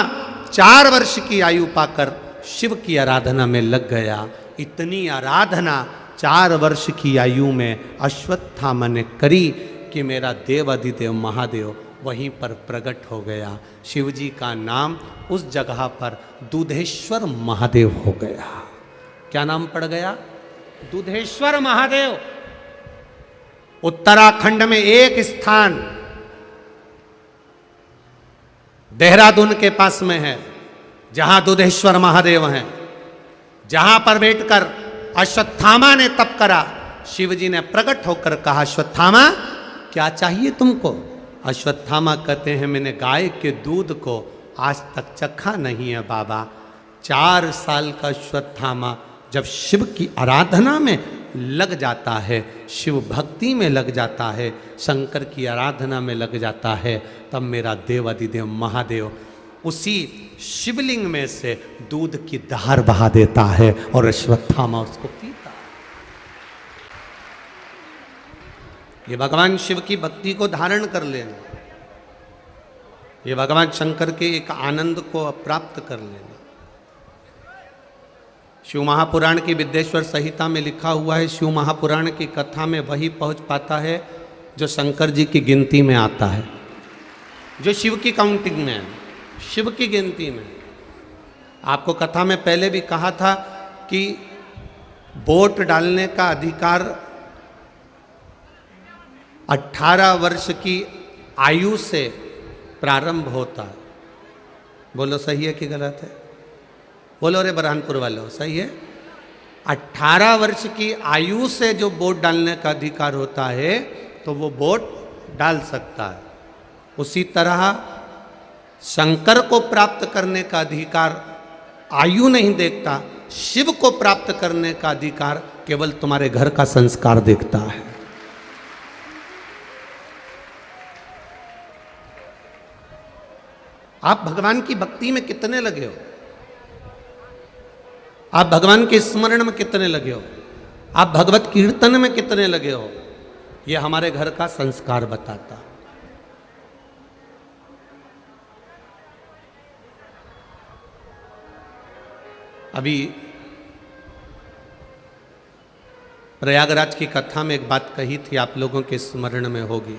Speaker 1: 4 वर्ष की आयु पाकर शिव की आराधना में लग गया। इतनी आराधना 4 वर्ष की आयु में अश्वत्थामा ने करी कि मेरा देव अधिदेव महादेव वहीं पर प्रकट हो गया। शिव जी का नाम उस जगह पर दूधेश्वर महादेव हो गया। क्या नाम पड़ गया? दूधेश्वर महादेव। उत्तराखंड में एक स्थान देहरादून के पास में है, जहां दूधेश्वर महादेव हैं, जहां पर बैठकर अश्वत्थामा ने तप करा। शिव जी ने प्रकट होकर कहा, अश्वत्थामा क्या चाहिए तुमको? अश्वत्थामा कहते हैं, मैंने गाय के दूध को आज तक चखा नहीं है बाबा। 4 साल का अश्वत्थामा जब शिव की आराधना में लग जाता है, शिव भक्ति में लग जाता है, शंकर की आराधना में लग जाता है, तब मेरा देव अधिदेव महादेव उसी शिवलिंग में से दूध की धार बहा देता है और अश्वत्थामा उसको पीता। ये भगवान शिव की भक्ति को धारण कर लेना, ये भगवान शंकर के एक आनंद को प्राप्त कर लेना। शिव महापुराण की विद्येश्वर संहिता में लिखा हुआ है, शिव महापुराण की कथा में वही पहुंच पाता है जो शंकर जी की गिनती में आता है, जो शिव की काउंटिंग में है, शिव की गिनती में। आपको कथा में पहले भी कहा था कि वोट डालने का अधिकार 18 वर्ष की आयु से प्रारंभ होता है। बोलो सही है कि गलत है? बोलो रे बरहानपुर वालों, सही है। 18 वर्ष की आयु से जो वोट डालने का अधिकार होता है तो वो वोट डाल सकता है। उसी तरह शंकर को प्राप्त करने का अधिकार आयु नहीं देखता, शिव को प्राप्त करने का अधिकार केवल तुम्हारे घर का संस्कार देखता है। आप भगवान की भक्ति में कितने लगे हो, आप भगवान के स्मरण में कितने लगे हो, आप भगवत कीर्तन में कितने लगे हो, यह हमारे घर का संस्कार बताता है। अभी प्रयागराज की कथा में एक बात कही थी, आप लोगों के स्मरण में होगी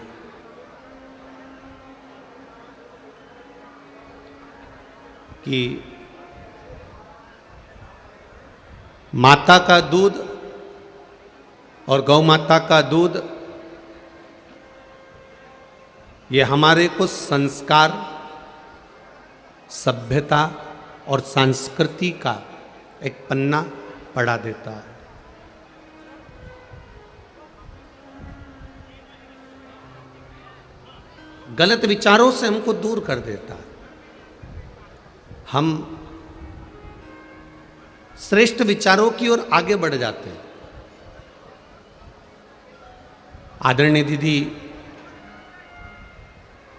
Speaker 1: कि माता का दूध और गौ माता का दूध ये हमारे को संस्कार, सभ्यता और संस्कृति का एक पन्ना पढ़ा देता है। गलत विचारों से हमको दूर कर देता है। हम श्रेष्ठ विचारों की ओर आगे बढ़ जाते हैं। आदरणीय दीदी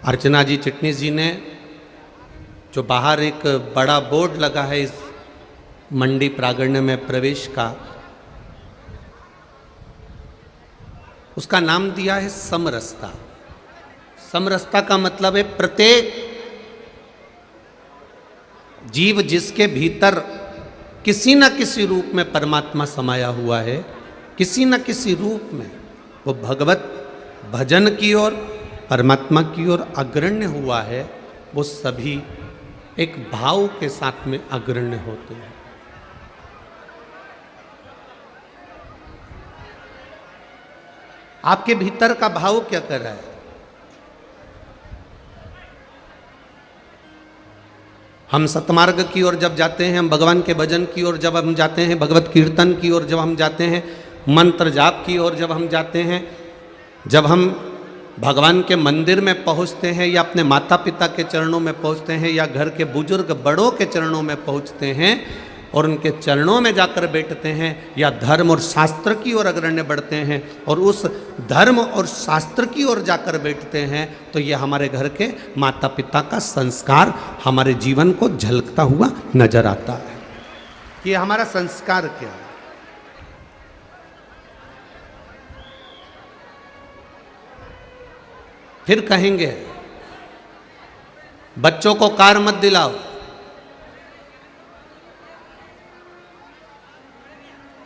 Speaker 1: अर्चना जी चिटनीस जी ने जो बाहर एक बड़ा बोर्ड लगा है इस मंडी प्रांगण में प्रवेश का, उसका नाम दिया है समरसता। समरसता का मतलब है प्रत्येक जीव जिसके भीतर किसी न किसी रूप में परमात्मा समाया हुआ है, किसी न किसी रूप में वो भगवत भजन की ओर, परमात्मा की ओर अग्रण्य हुआ है, वो सभी एक भाव के साथ में अग्रण्य होते हैं। आपके भीतर का भाव क्या कर रहा है? हम सतमार्ग की ओर जब जाते हैं, हम भगवान के भजन की ओर जब हम जाते हैं, भगवत कीर्तन की ओर जब हम जाते हैं, मंत्र जाप की ओर जब हम जाते हैं, जब हम भगवान के मंदिर में पहुंचते हैं या अपने माता पिता के चरणों में पहुंचते हैं या घर के बुजुर्ग बड़ों के चरणों में पहुंचते हैं और उनके चरणों में जाकर बैठते हैं या धर्म और शास्त्र की ओर अग्रण्य बढ़ते हैं और उस धर्म और शास्त्र की ओर जाकर बैठते हैं, तो ये हमारे घर के माता पिता का संस्कार हमारे जीवन को झलकता हुआ नजर आता है कि हमारा संस्कार क्या है। फिर कहेंगे बच्चों को कार मत दिलाओ,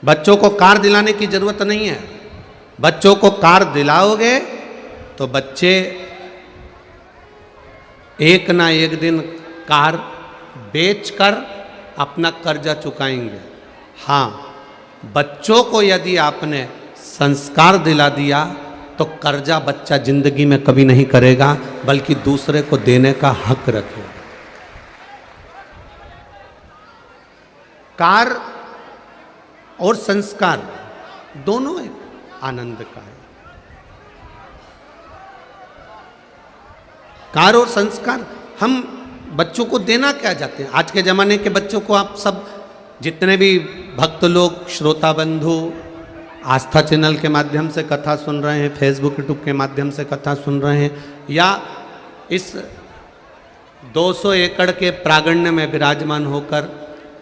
Speaker 1: बच्चों को कार दिलाने की जरूरत नहीं है। बच्चों को कार दिलाओगे तो बच्चे एक ना एक दिन कार बेचकर अपना कर्जा चुकाएंगे। हाँ, बच्चों को यदि आपने संस्कार दिला दिया तो कर्जा बच्चा जिंदगी में कभी नहीं करेगा, बल्कि दूसरे को देने का हक रखेगा। कार और संस्कार दोनों एक आनंद का है। कार और संस्कार हम बच्चों को देना क्या चाहते हैं? आज के जमाने के बच्चों को आप सब जितने भी भक्त लोग, श्रोता बंधु आस्था चैनल के माध्यम से कथा सुन रहे हैं, फेसबुक यूट्यूब के माध्यम से कथा सुन रहे हैं, या इस 200 एकड़ के प्रांगण में विराजमान होकर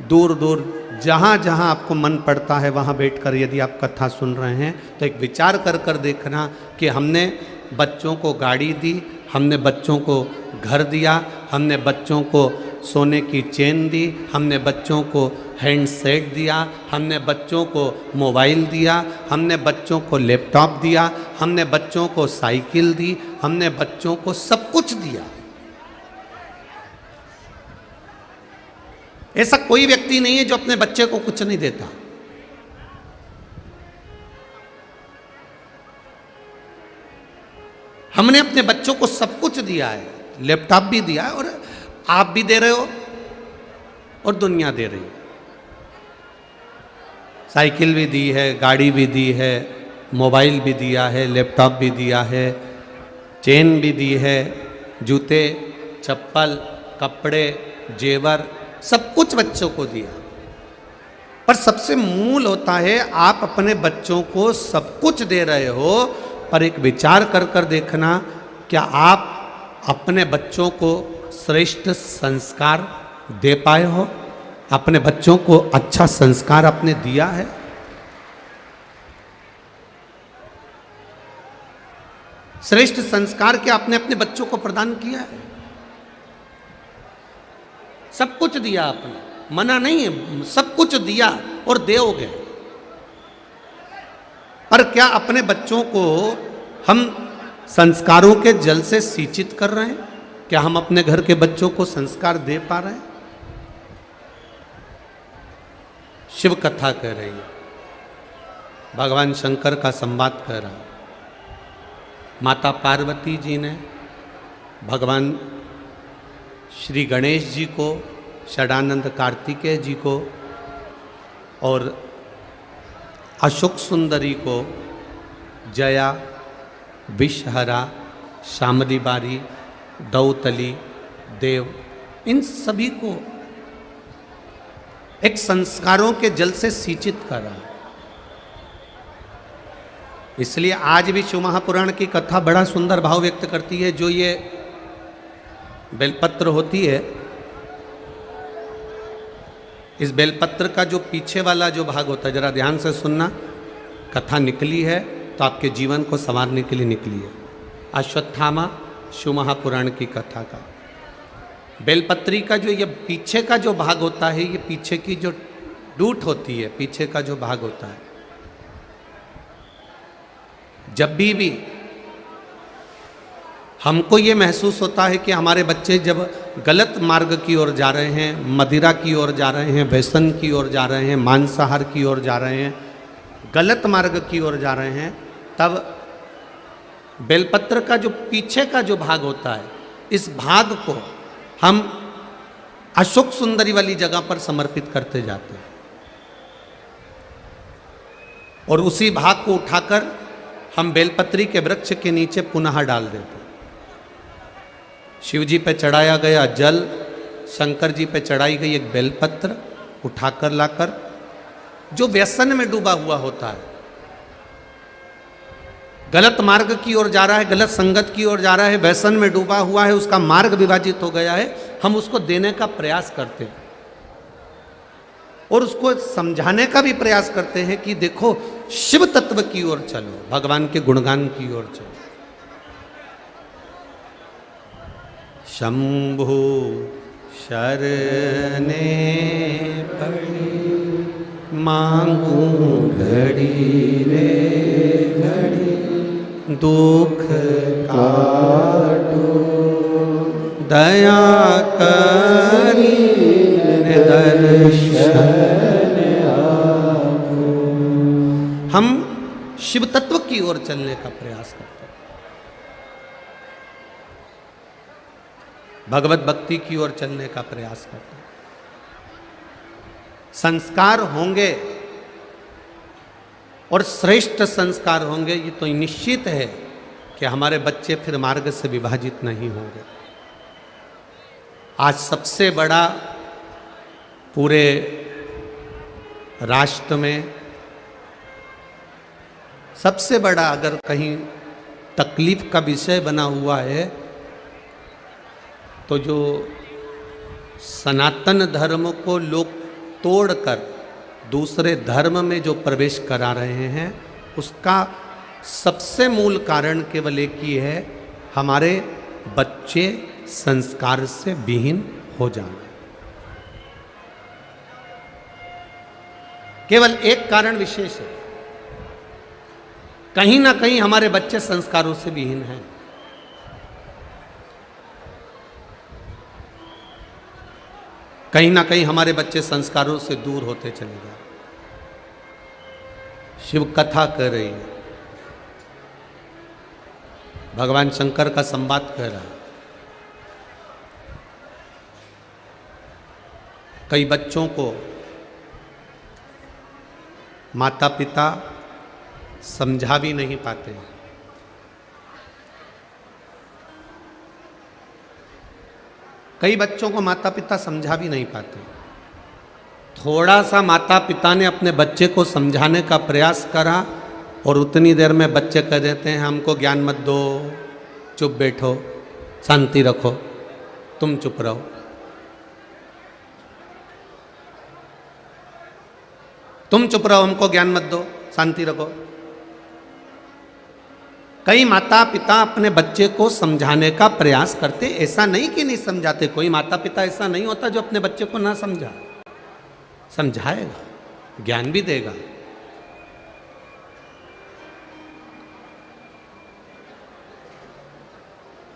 Speaker 1: दूर दूर जहाँ जहाँ आपको मन पड़ता है वहाँ बैठकर यदि आप कथा सुन रहे हैं तो एक विचार कर कर देखना कि हमने बच्चों को गाड़ी दी, हमने बच्चों को घर दिया, हमने बच्चों को सोने की चेन दी, हमने बच्चों को हैंडसेट दिया, हमने बच्चों को मोबाइल दिया, हमने बच्चों को लैपटॉप दिया, हमने बच्चों को साइकिल दी, हमने बच्चों को सब कुछ दिया। ऐसा कोई व्यक्ति नहीं है जो अपने बच्चे को कुछ नहीं देता। हमने अपने बच्चों को सब कुछ दिया है, लैपटॉप भी दिया है, और आप भी दे रहे हो और दुनिया दे रही है। साइकिल भी दी है, गाड़ी भी दी है, मोबाइल भी दिया है, लैपटॉप भी दिया है, चेन भी दी है, जूते, चप्पल, कपड़े, जेवर, सब कुछ बच्चों को दिया। पर सबसे मूल होता है आप अपने बच्चों को सब कुछ दे रहे हो, पर एक विचार कर कर देखना, क्या आप अपने बच्चों को श्रेष्ठ संस्कार दे पाए हो? अपने बच्चों को अच्छा संस्कार आपने दिया है? श्रेष्ठ संस्कार क्या आपने अपने बच्चों को प्रदान किया है? सब कुछ दिया आपने, मना नहीं है, सब कुछ दिया और दोगे। पर क्या अपने बच्चों को हम संस्कारों के जल से सिंचित कर रहे हैं? क्या हम अपने घर के बच्चों को संस्कार दे पा रहे हैं? शिव कथा कह रही है, भगवान शंकर का संवाद कह रहा है। माता पार्वती जी ने भगवान श्री गणेश जी को, षडानंद कार्तिकेय जी को और अशोक सुंदरी को जया, विषहरा, शामली बारी, दौतली, देव, इन सभी को एक संस्कारों के जल से सिंचित कर रहा है। इसलिए आज भी शिव महापुराण की कथा बड़ा सुंदर भाव व्यक्त करती है। जो ये बेलपत्र होती है, इस बेलपत्र का जो पीछे वाला जो भाग होता है, जरा ध्यान से सुनना, कथा निकली है तो आपके जीवन को संवारने के लिए निकली है। अश्वत्थामा शिव महापुराण की कथा का बेलपत्री का जो ये पीछे का जो भाग होता है, ये पीछे की जो डूट होती है, पीछे का जो भाग होता है, जब भी हमको ये महसूस होता है कि हमारे बच्चे जब गलत मार्ग की ओर जा रहे हैं, मदिरा की ओर जा रहे हैं, व्यसन की ओर जा रहे हैं, मांसाहार की ओर जा रहे हैं, गलत मार्ग की ओर जा रहे हैं, तब बेलपत्र का जो पीछे का जो भाग होता है, इस भाग को हम अशोक सुंदरी वाली जगह पर समर्पित करते जाते हैं और उसी भाग को उठाकर हम बेलपत्री के वृक्ष के नीचे पुनः डाल देते हैं। शिव जी पे चढ़ाया गया जल, शंकर जी पे चढ़ाई गई एक बेलपत्र उठाकर लाकर, जो व्यसन में डूबा हुआ होता है, गलत मार्ग की ओर जा रहा है, गलत संगत की ओर जा रहा है, व्यसन में डूबा हुआ है, उसका मार्ग विभाजित हो गया है, हम उसको देने का प्रयास करते हैं और उसको समझाने का भी प्रयास करते हैं कि देखो शिव तत्व की ओर चलो, भगवान के गुणगान की ओर चलो। शंभु शरणे पड़ी मांगू घड़ी रे घड़ी, दुख काटो दया करी दर्शन आपो। हम शिव तत्व की ओर चलने का प्रयास करते हैं, भगवत भक्ति की ओर चलने का प्रयास करते हैं। संस्कार होंगे और श्रेष्ठ संस्कार होंगे, ये तो निश्चित है कि हमारे बच्चे फिर मार्ग से विभाजित नहीं होंगे। आज सबसे बड़ा पूरे राष्ट्र में सबसे बड़ा अगर कहीं तकलीफ का विषय बना हुआ है तो जो सनातन धर्म को लोग तोड़कर दूसरे धर्म में जो प्रवेश करा रहे हैं, उसका सबसे मूल कारण केवल एक ही है, हमारे बच्चे संस्कार से विहीन हो जाना। केवल एक कारण विशेष है, कहीं ना कहीं हमारे बच्चे संस्कारों से विहीन हैं। कहीं ना कहीं हमारे बच्चे संस्कारों से दूर होते चले गए। शिव कथा कर रही है, भगवान शंकर का संवाद कह रहा है। कई बच्चों को माता पिता समझा भी नहीं पाते। कई बच्चों को माता पिता समझा भी नहीं पाते। थोड़ा सा माता पिता ने अपने बच्चे को समझाने का प्रयास करा और उतनी देर में बच्चे कह देते हैं हमको ज्ञान मत दो, चुप बैठो, शांति रखो, तुम चुप रहो। तुम चुप रहो, हमको ज्ञान मत दो, शांति रखो। कई माता पिता अपने बच्चे को समझाने का प्रयास करते, ऐसा नहीं कि नहीं समझाते। कोई माता पिता ऐसा नहीं होता जो अपने बच्चे को ना समझा, समझाएगा, ज्ञान भी देगा।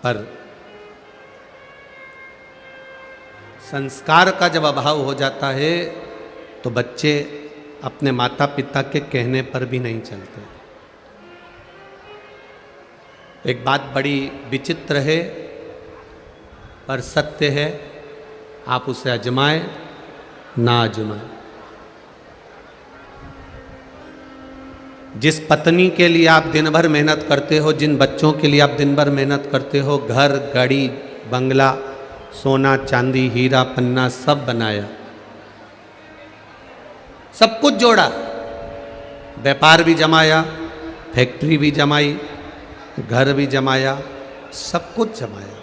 Speaker 1: पर संस्कार का जब अभाव हो जाता है तो बच्चे अपने माता पिता के कहने पर भी नहीं चलते। एक बात बड़ी विचित्र है पर सत्य है, आप उसे आजमाएं ना आजमाएं। जिस पत्नी के लिए आप दिन भर मेहनत करते हो, जिन बच्चों के लिए आप दिन भर मेहनत करते हो, घर, गाड़ी, बंगला, सोना चांदी, हीरा पन्ना सब बनाया, सब कुछ जोड़ा, व्यापार भी जमाया, फैक्ट्री भी जमाई, घर भी जमाया, सब कुछ जमाया।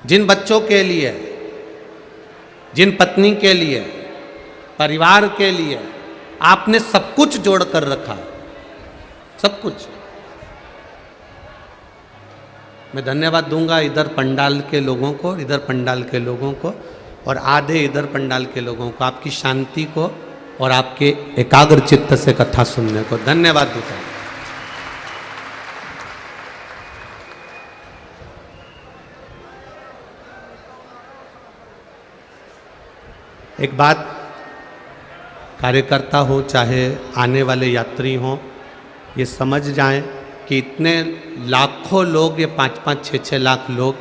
Speaker 1: जिन बच्चों के लिए, जिन पत्नी के लिए, परिवार के लिए आपने सब कुछ जोड़ कर रखा, सब कुछ। मैं धन्यवाद दूंगा इधर पंडाल के लोगों को, इधर पंडाल के लोगों को और आधे इधर पंडाल के लोगों को, आपकी शांति को और आपके एकाग्र चित्त से कथा सुनने को धन्यवाद देता हूं। एक बात, कार्यकर्ता हो चाहे आने वाले यात्री हों, ये समझ जाएं कि इतने लाखों लोग, ये 5-5, 6-6 लाख लोग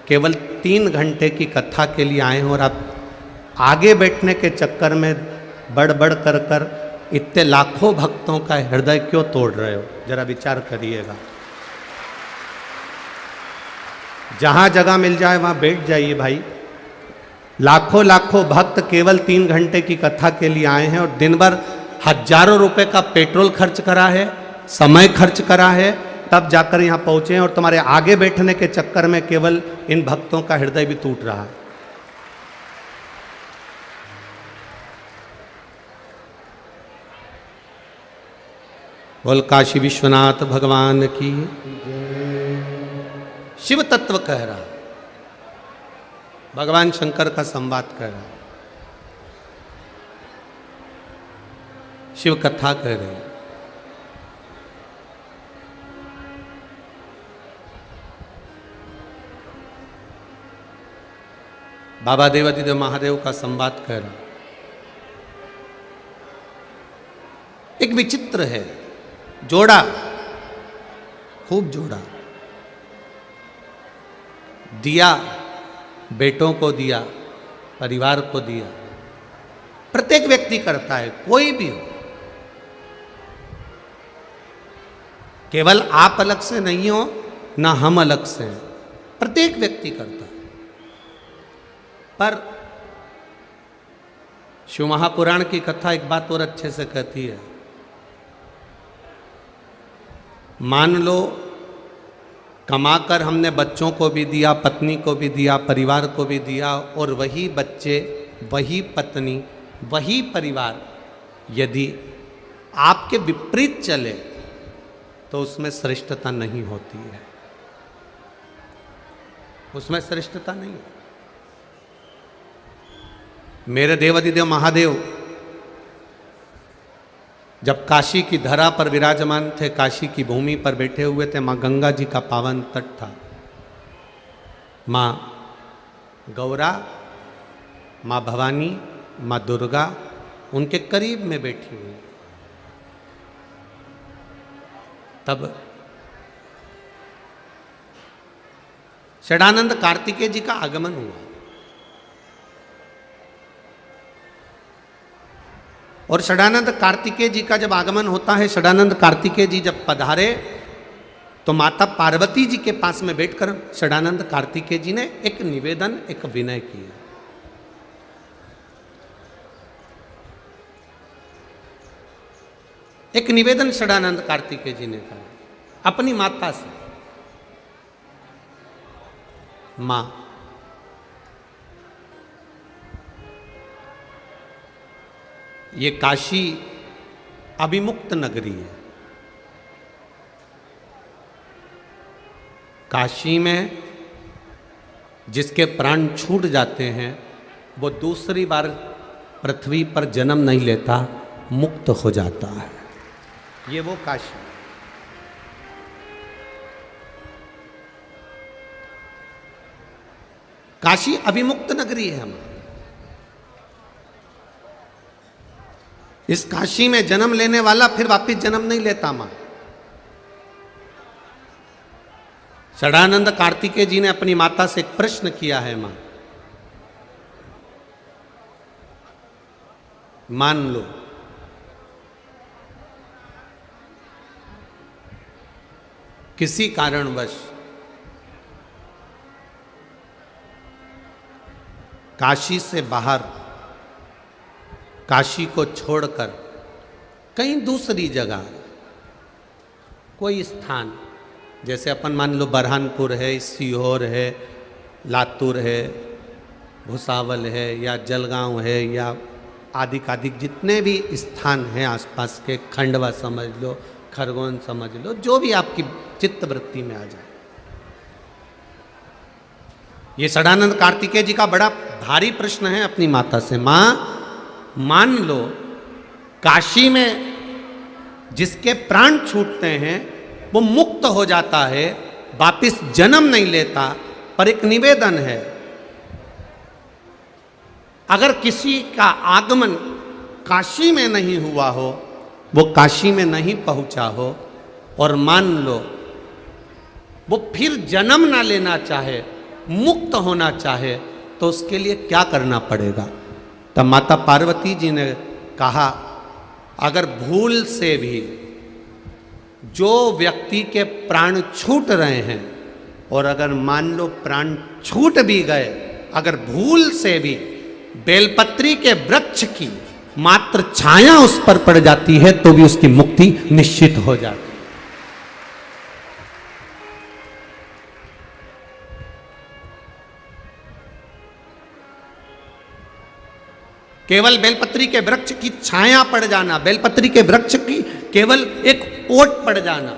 Speaker 1: केवल 3 घंटे की कथा के लिए आए हैं और आप आगे बैठने के चक्कर में बढ़ कर कर इतने लाखों भक्तों का हृदय क्यों तोड़ रहे हो? जरा विचार करिएगा। जहां जगह मिल जाए वहां बैठ जाइए भाई। लाखों लाखों भक्त केवल 3 घंटे की कथा के लिए आए हैं और दिन भर हजारों रुपए का पेट्रोल खर्च करा है, समय खर्च करा है, तब जाकर यहां पहुंचे हैं और तुम्हारे आगे बैठने के चक्कर में केवल इन भक्तों का हृदय भी टूट रहा है। बोल काशी विश्वनाथ भगवान की। शिव तत्व कह रहा, भगवान शंकर का संवाद कह रहा, शिव कथा कह रहे। बाबा देवादिदेव महादेव का संवाद कह रहा। एक विचित्र है, जोड़ा, खूब जोड़ा, दिया, बेटों को दिया, परिवार को दिया। प्रत्येक व्यक्ति करता है, कोई भी हो, केवल आप अलग से नहीं हो ना हम अलग से हैं, प्रत्येक व्यक्ति करता है। पर शिव महापुराण की कथा एक बात और अच्छे से कहती है, मान लो कमाकर हमने बच्चों को भी दिया, पत्नी को भी दिया, परिवार को भी दिया, और वही बच्चे, वही पत्नी, वही परिवार यदि आपके विपरीत चले तो उसमें श्रेष्ठता नहीं होती है, उसमें श्रेष्ठता नहीं है। मेरे देवाधिदेव महादेव जब काशी की धरा पर विराजमान थे, काशी की भूमि पर बैठे हुए थे, मां गंगा जी का पावन तट था, मां गौरा, मां भवानी, मां दुर्गा उनके करीब में बैठी हुई। तब षडानंद कार्तिकेय जी का आगमन हुआ, और षडानंद कार्तिकेय जी का जब आगमन होता है, षडानंद कार्तिकेय जी जब पधारे तो माता पार्वती जी के पास में बैठकर षडानंद कार्तिकेय जी ने एक निवेदन, एक विनय किया। एक निवेदन षडानंद कार्तिकेय जी ने कहा अपनी माता से, मां, ये काशी अभिमुक्त नगरी है। काशी में जिसके प्राण छूट जाते हैं वो दूसरी बार पृथ्वी पर जन्म नहीं लेता, मुक्त हो जाता है। ये वो काशी, काशी अभिमुक्त नगरी है हमारी। इस काशी में जन्म लेने वाला फिर वापिस जन्म नहीं लेता। मां षडानंद कार्तिकेय जी ने अपनी माता से एक प्रश्न किया है, मां मान लो किसी कारणवश काशी से बाहर, काशी को छोड़कर कहीं दूसरी जगह कोई स्थान, जैसे अपन मान लो बरहानपुर है, सीहोर है, लातूर है, भुसावल है, या जलगांव है, या आदिक जितने भी स्थान हैं आसपास के, खंडवा समझ लो, खरगोन समझ लो, जो भी आपकी चित्तवृत्ति में आ जाए। ये षडानंद कार्तिकेय जी का बड़ा भारी प्रश्न है अपनी माता से, मां मान लो काशी में जिसके प्राण छूटते हैं वो मुक्त हो जाता है, वापिस जन्म नहीं लेता, पर एक निवेदन है, अगर किसी का आगमन काशी में नहीं हुआ हो, वो काशी में नहीं पहुंचा हो, और मान लो वो फिर जन्म ना लेना चाहे, मुक्त होना चाहे, तो उसके लिए क्या करना पड़ेगा? तब माता पार्वती जी ने कहा अगर भूल से भी जो व्यक्ति के प्राण छूट रहे हैं, और अगर मान लो प्राण छूट भी गए, अगर भूल से भी बेलपत्री के वृक्ष की मात्र छाया उस पर पड़ जाती है तो भी उसकी मुक्ति निश्चित हो जाती है। केवल बेलपत्री के वृक्ष की छाया पड़ जाना, बेलपत्री के वृक्ष की केवल एक ओट पड़ जाना,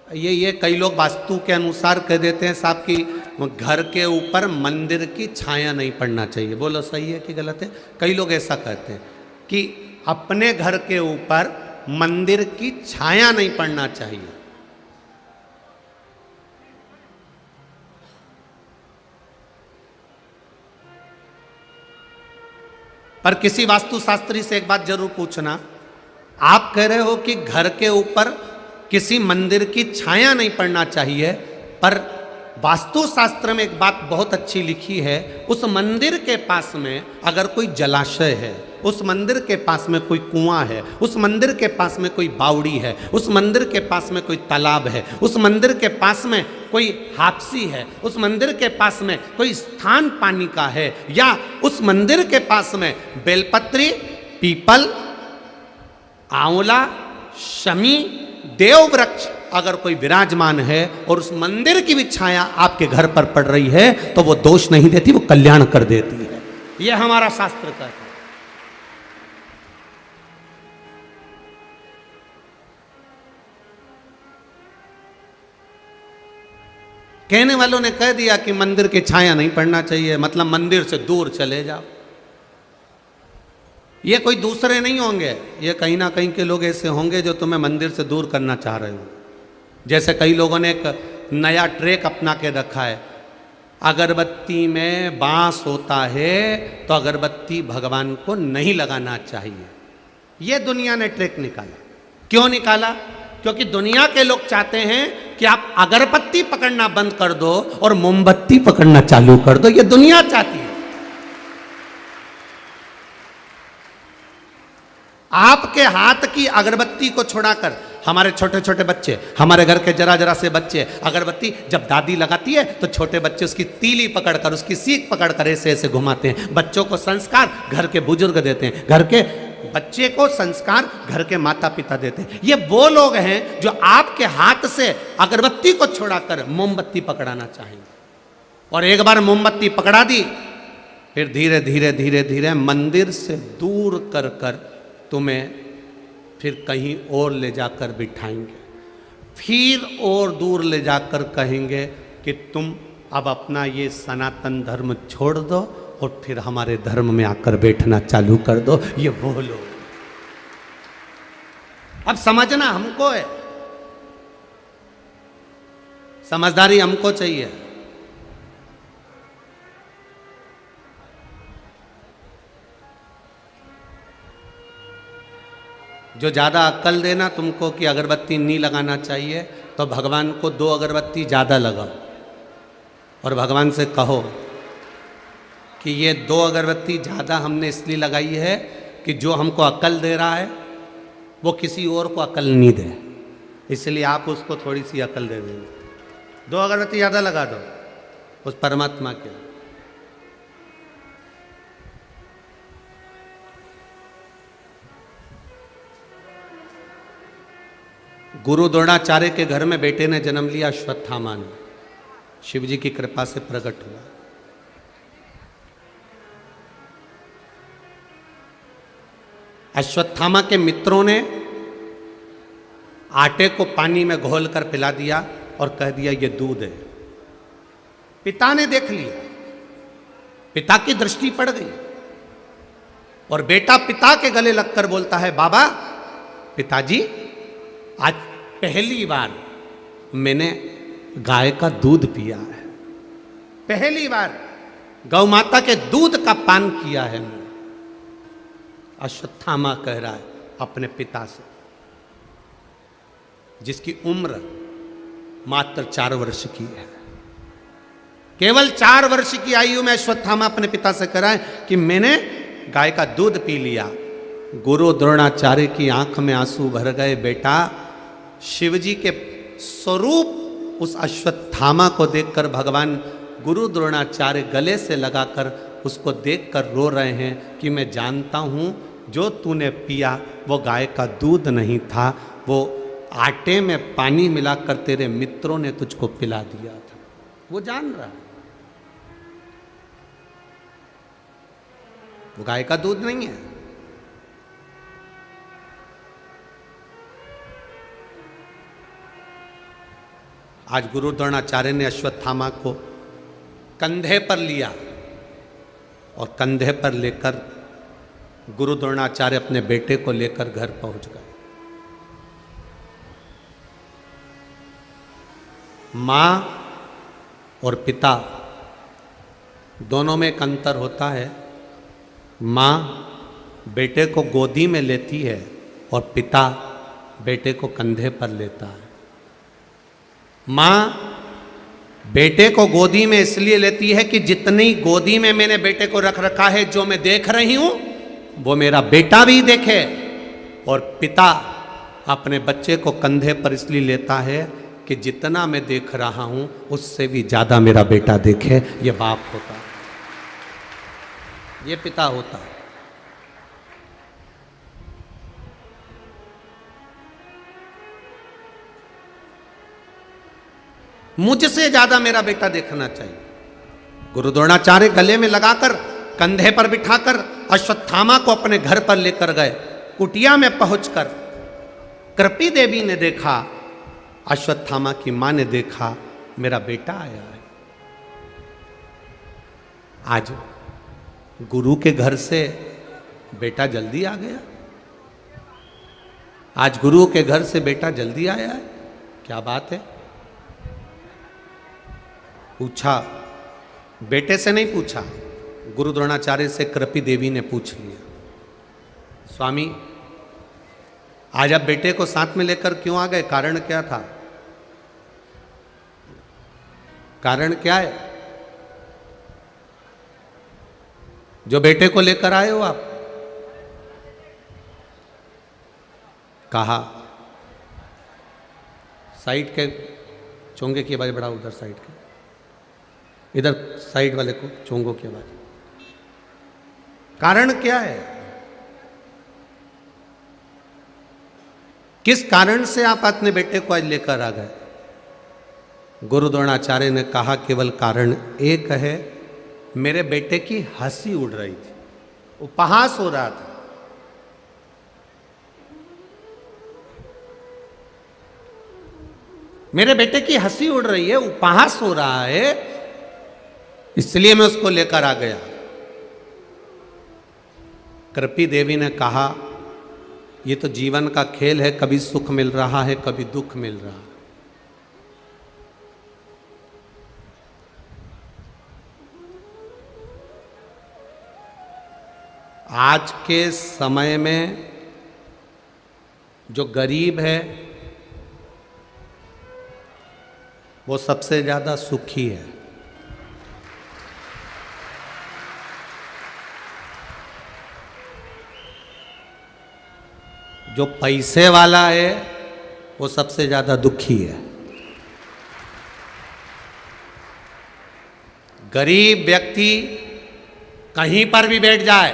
Speaker 1: ये कई लोग वास्तु के अनुसार कह देते हैं साहब कि घर के ऊपर मंदिर की छाया नहीं पड़ना चाहिए। बोलो सही है कि गलत है? कई लोग ऐसा कहते हैं कि अपने घर के ऊपर मंदिर की छाया नहीं पड़ना चाहिए। पर किसी वास्तुशास्त्री से एक बात जरूर पूछना, आप कह रहे हो कि घर के ऊपर किसी मंदिर की छाया नहीं पड़ना चाहिए, पर वास्तुशास्त्र में एक बात बहुत अच्छी लिखी है, उस मंदिर के पास में अगर कोई जलाशय है, उस मंदिर के पास में कोई कुआं है, उस मंदिर के पास में कोई बावड़ी है, उस मंदिर के पास में कोई तालाब है, उस मंदिर के पास में कोई हापसी है, उस मंदिर के पास में कोई स्थान पानी का है, या उस मंदिर के पास में बेलपत्री, पीपल, आंवला, शमी, देव वृक्ष अगर कोई विराजमान है और उस मंदिर की भी छाया आपके घर पर पड़ रही है तो वो दोष नहीं देती, वो कल्याण कर देती है। ये हमारा शास्त्र कहता है। कहने वालों ने कह दिया कि मंदिर की छाया नहीं पड़ना चाहिए, मतलब मंदिर से दूर चले जाओ। ये कोई दूसरे नहीं होंगे, ये कहीं ना कहीं के लोग ऐसे होंगे जो तुम्हें मंदिर से दूर करना चाह रहे हो। जैसे कई लोगों ने एक नया ट्रेक अपना के रखा है, अगरबत्ती में बांस होता है तो अगरबत्ती भगवान को नहीं लगाना चाहिए। ये दुनिया ने ट्रेक निकाला। क्यों निकाला? क्योंकि दुनिया के लोग चाहते हैं कि आप अगरबत्ती पकड़ना बंद कर दो और मोमबत्ती पकड़ना चालू कर दो। ये दुनिया चाहती है। आपके हाथ की अगरबत्ती को छुड़ाकर हमारे छोटे छोटे बच्चे, हमारे घर के जरा जरा से बच्चे, अगरबत्ती जब दादी लगाती है तो छोटे बच्चे उसकी तीली पकड़कर, उसकी सीख पकड़कर ऐसे ऐसे घुमाते हैं। बच्चों को संस्कार घर के बुजुर्ग देते हैं, घर के बच्चे को संस्कार घर के माता पिता देते हैं। ये वो लोग हैं जो आपके हाथ से अगरबत्ती को छुड़ाकर मोमबत्ती पकड़ाना चाहेंगे। और एक बार मोमबत्ती पकड़ा दी, फिर धीरे धीरे धीरे धीरे मंदिर से दूर कर कर तुम्हें फिर कहीं और ले जाकर बिठाएंगे, फिर और दूर ले जाकर कहेंगे कि तुम अब अपना ये सनातन धर्म छोड़ दो और फिर हमारे धर्म में आकर बैठना चालू कर दो। ये वो लोग। अब समझना हमको है, समझदारी हमको चाहिए। जो ज़्यादा अक्ल देना तुमको कि अगरबत्ती नहीं लगाना चाहिए, तो भगवान को 2 अगरबत्ती ज़्यादा लगाओ और भगवान से कहो कि ये 2 अगरबत्ती ज़्यादा हमने इसलिए लगाई है कि जो हमको अक्ल दे रहा है वो किसी और को अक्ल नहीं दे, इसलिए आप उसको थोड़ी सी अक्ल दे देंगे। 2 अगरबत्ती ज़्यादा लगा दो उस परमात्मा के। गुरु द्रोणाचार्य के घर में बेटे ने जन्म लिया, अश्वत्थामा ने। शिव जी की कृपा से प्रकट हुआ। अश्वत्थामा के मित्रों ने आटे को पानी में घोलकर पिला दिया और कह दिया ये दूध है। पिता ने देख लिया, पिता की दृष्टि पड़ गई और बेटा पिता के गले लगकर बोलता है, बाबा, पिताजी, आज पहली बार मैंने गाय का दूध पिया है, पहली बार गौ माता के दूध का पान किया है मैंने। अश्वत्थामा कह रहा है अपने पिता से, जिसकी उम्र मात्र 4 वर्ष की है। केवल 4 वर्ष की आयु में अश्वत्थामा अपने पिता से कह रहा है कि मैंने गाय का दूध पी लिया। गुरु द्रोणाचार्य की आंख में आंसू भर गए। बेटा, शिवजी के स्वरूप उस अश्वत्थामा को देखकर भगवान गुरु द्रोणाचार्य गले से लगाकर उसको देखकर रो रहे हैं कि मैं जानता हूँ जो तूने पिया वो गाय का दूध नहीं था, वो आटे में पानी मिलाकर तेरे मित्रों ने तुझको पिला दिया था। वो जान रहा है वो गाय का दूध नहीं है। आज गुरु द्रोणाचार्य ने अश्वत्थामा को कंधे पर लिया और कंधे पर लेकर गुरु द्रोणाचार्य अपने बेटे को लेकर घर पहुंच गए। माँ और पिता दोनों में एक अंतर होता है। माँ बेटे को गोदी में लेती है और पिता बेटे को कंधे पर लेता है। माँ बेटे को गोदी में इसलिए लेती है कि जितनी गोदी में मैंने बेटे को रख रखा है, जो मैं देख रही हूं वो मेरा बेटा भी देखे। और पिता अपने बच्चे को कंधे पर इसलिए लेता है कि जितना मैं देख रहा हूं उससे भी ज्यादा मेरा बेटा देखे। ये बाप होता है, ये पिता होता है। मुझसे ज्यादा मेरा बेटा देखना चाहिए। गुरु द्रोणाचार्य गले में लगाकर कंधे पर बिठाकर अश्वत्थामा को अपने घर पर लेकर गए। कुटिया में पहुंचकर कृपी देवी ने देखा, अश्वत्थामा की मां ने देखा, मेरा बेटा आया है। आज गुरु के घर से बेटा जल्दी आ गया, आज गुरु के घर से बेटा जल्दी आया है, क्या बात है? पूछा, बेटे से नहीं पूछा, गुरु द्रोणाचार्य से कृपी देवी ने पूछ लिया, स्वामी आज आप बेटे को साथ में लेकर क्यों आ गए? कारण क्या था? कारण क्या है जो बेटे को लेकर आए हो आप? कहा, साइड के चोंगे की आवाज बढ़ाओ, उधर साइड के, इधर साइड वाले को चोंगों की आवाज। कारण क्या है? किस कारण से आप अपने बेटे को आज लेकर आ गए? गुरु द्रोणाचार्य ने कहा, केवल कारण एक है, मेरे बेटे की हंसी उड़ रही थी, उपहास हो रहा था। मेरे बेटे की हंसी उड़ रही है, उपहास हो रहा है, इसलिए मैं उसको लेकर आ गया। कृपी देवी ने कहा, ये तो जीवन का खेल है, कभी सुख मिल रहा है, कभी दुख मिल रहा है। आज के समय में जो गरीब है वो सबसे ज्यादा सुखी है। जो पैसे वाला है वो सबसे ज्यादा दुखी है। गरीब व्यक्ति कहीं पर भी बैठ जाए,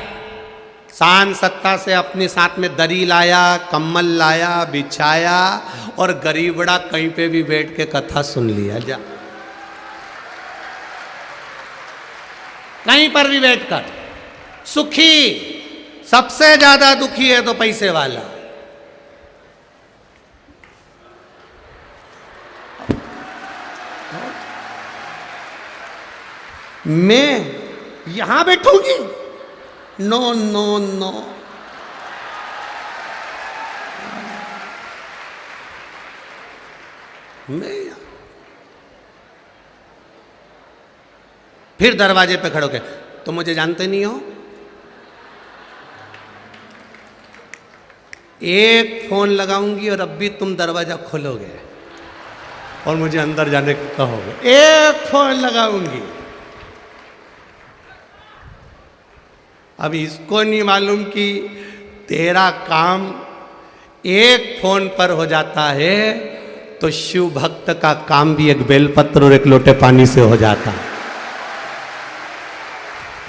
Speaker 1: शान सत्ता से अपने साथ में दरी लाया, कम्बल लाया, बिछाया, और गरीबड़ा कहीं पे भी बैठ के कथा सुन लिया, जा कहीं पर भी बैठकर सुखी। सबसे ज्यादा दुखी है तो पैसे वाला। मैं यहां बैठूंगी? नो नो नो, मैं फिर दरवाजे पे खड़े हो के, तुम मुझे जानते नहीं हो? एक फोन लगाऊंगी और अब भी तुम दरवाजा खोलोगे और मुझे अंदर जाने को कहोगे। एक फोन लगाऊंगी। अब इसको नहीं मालूम कि तेरा काम एक फोन पर हो जाता है तो शिव भक्त का काम भी एक बेलपत्र और एक लोटे पानी से हो जाता है।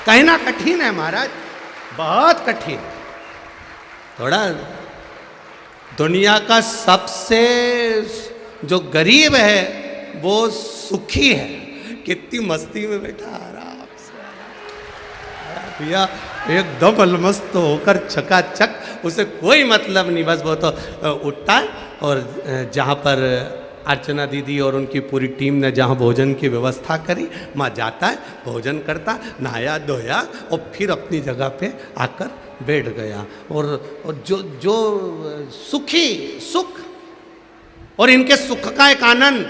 Speaker 1: कहना कठिन है महाराज, बहुत कठिन। थोड़ा दुनिया का सबसे जो गरीब है वो सुखी है, कितनी मस्ती में बैठा आराम से भैया, एकदम अलमस्त होकर चकाचक, उसे कोई मतलब नहीं, बस वो तो उठता है और जहाँ पर अर्चना दीदी और उनकी पूरी टीम ने जहाँ भोजन की व्यवस्था करी, वहाँ जाता है, भोजन करता, नहाया धोया और फिर अपनी जगह पे आकर बैठ गया। और जो सुखी सुख, और इनके सुख का एक आनंद,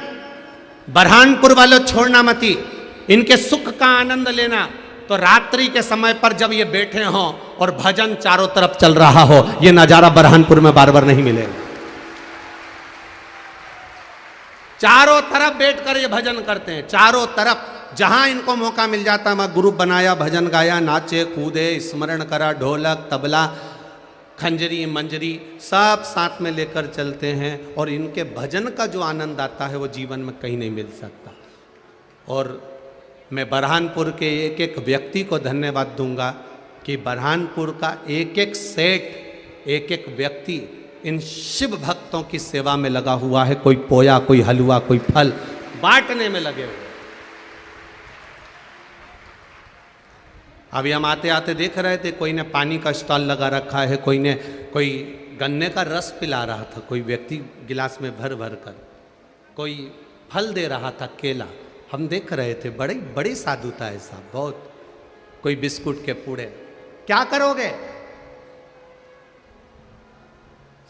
Speaker 1: बरहानपुर वालों छोड़ना मती, इनके सुख का आनंद लेना। तो रात्रि के समय पर जब ये बैठे हों और भजन चारों तरफ चल रहा हो, ये नजारा बरहानपुर में बार बार नहीं मिलेगा। चारों तरफ बैठकर ये भजन करते हैं, चारों तरफ जहां इनको मौका मिल जाता, वहां ग्रुप बनाया, भजन गाया, नाचे कूदे, स्मरण करा, ढोलक तबला खंजरी मंजरी सब साथ में लेकर चलते हैं। और इनके भजन का जो आनंद आता है वो जीवन में कहीं नहीं मिल सकता। और मैं बरहानपुर के एक एक व्यक्ति को धन्यवाद दूंगा कि बरहानपुर का एक एक सेठ, एक एक व्यक्ति इन शिव भक्तों की सेवा में लगा हुआ है। कोई पोया, कोई हलवा, कोई फल बांटने में लगे हुए। अभी हम आते आते देख रहे थे, कोई ने पानी का स्टॉल लगा रखा है, कोई गन्ने का रस पिला रहा था, कोई व्यक्ति गिलास में भर भर कर, कोई फल दे रहा था, केला। हम देख रहे थे, बड़ी बड़ी साधुता है साहब, बहुत। कोई बिस्कुट के पूड़े। क्या करोगे?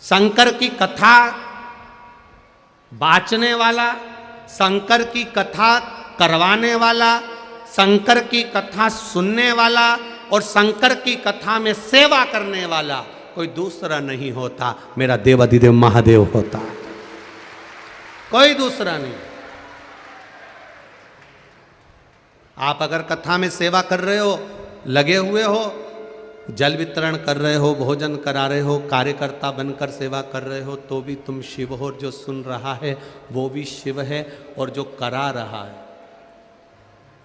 Speaker 1: शंकर की कथा बाचने वाला, शंकर की कथा करवाने वाला, शंकर की कथा सुनने वाला और शंकर की कथा में सेवा करने वाला कोई दूसरा नहीं होता, मेरा देवाधिदेव महादेव होता, कोई दूसरा नहीं। आप अगर कथा में सेवा कर रहे हो, लगे हुए हो, जल वितरण कर रहे हो, भोजन करा रहे हो, कार्यकर्ता बनकर सेवा कर रहे हो, तो भी तुम शिव हो। जो सुन रहा है वो भी शिव है, और जो करा रहा है,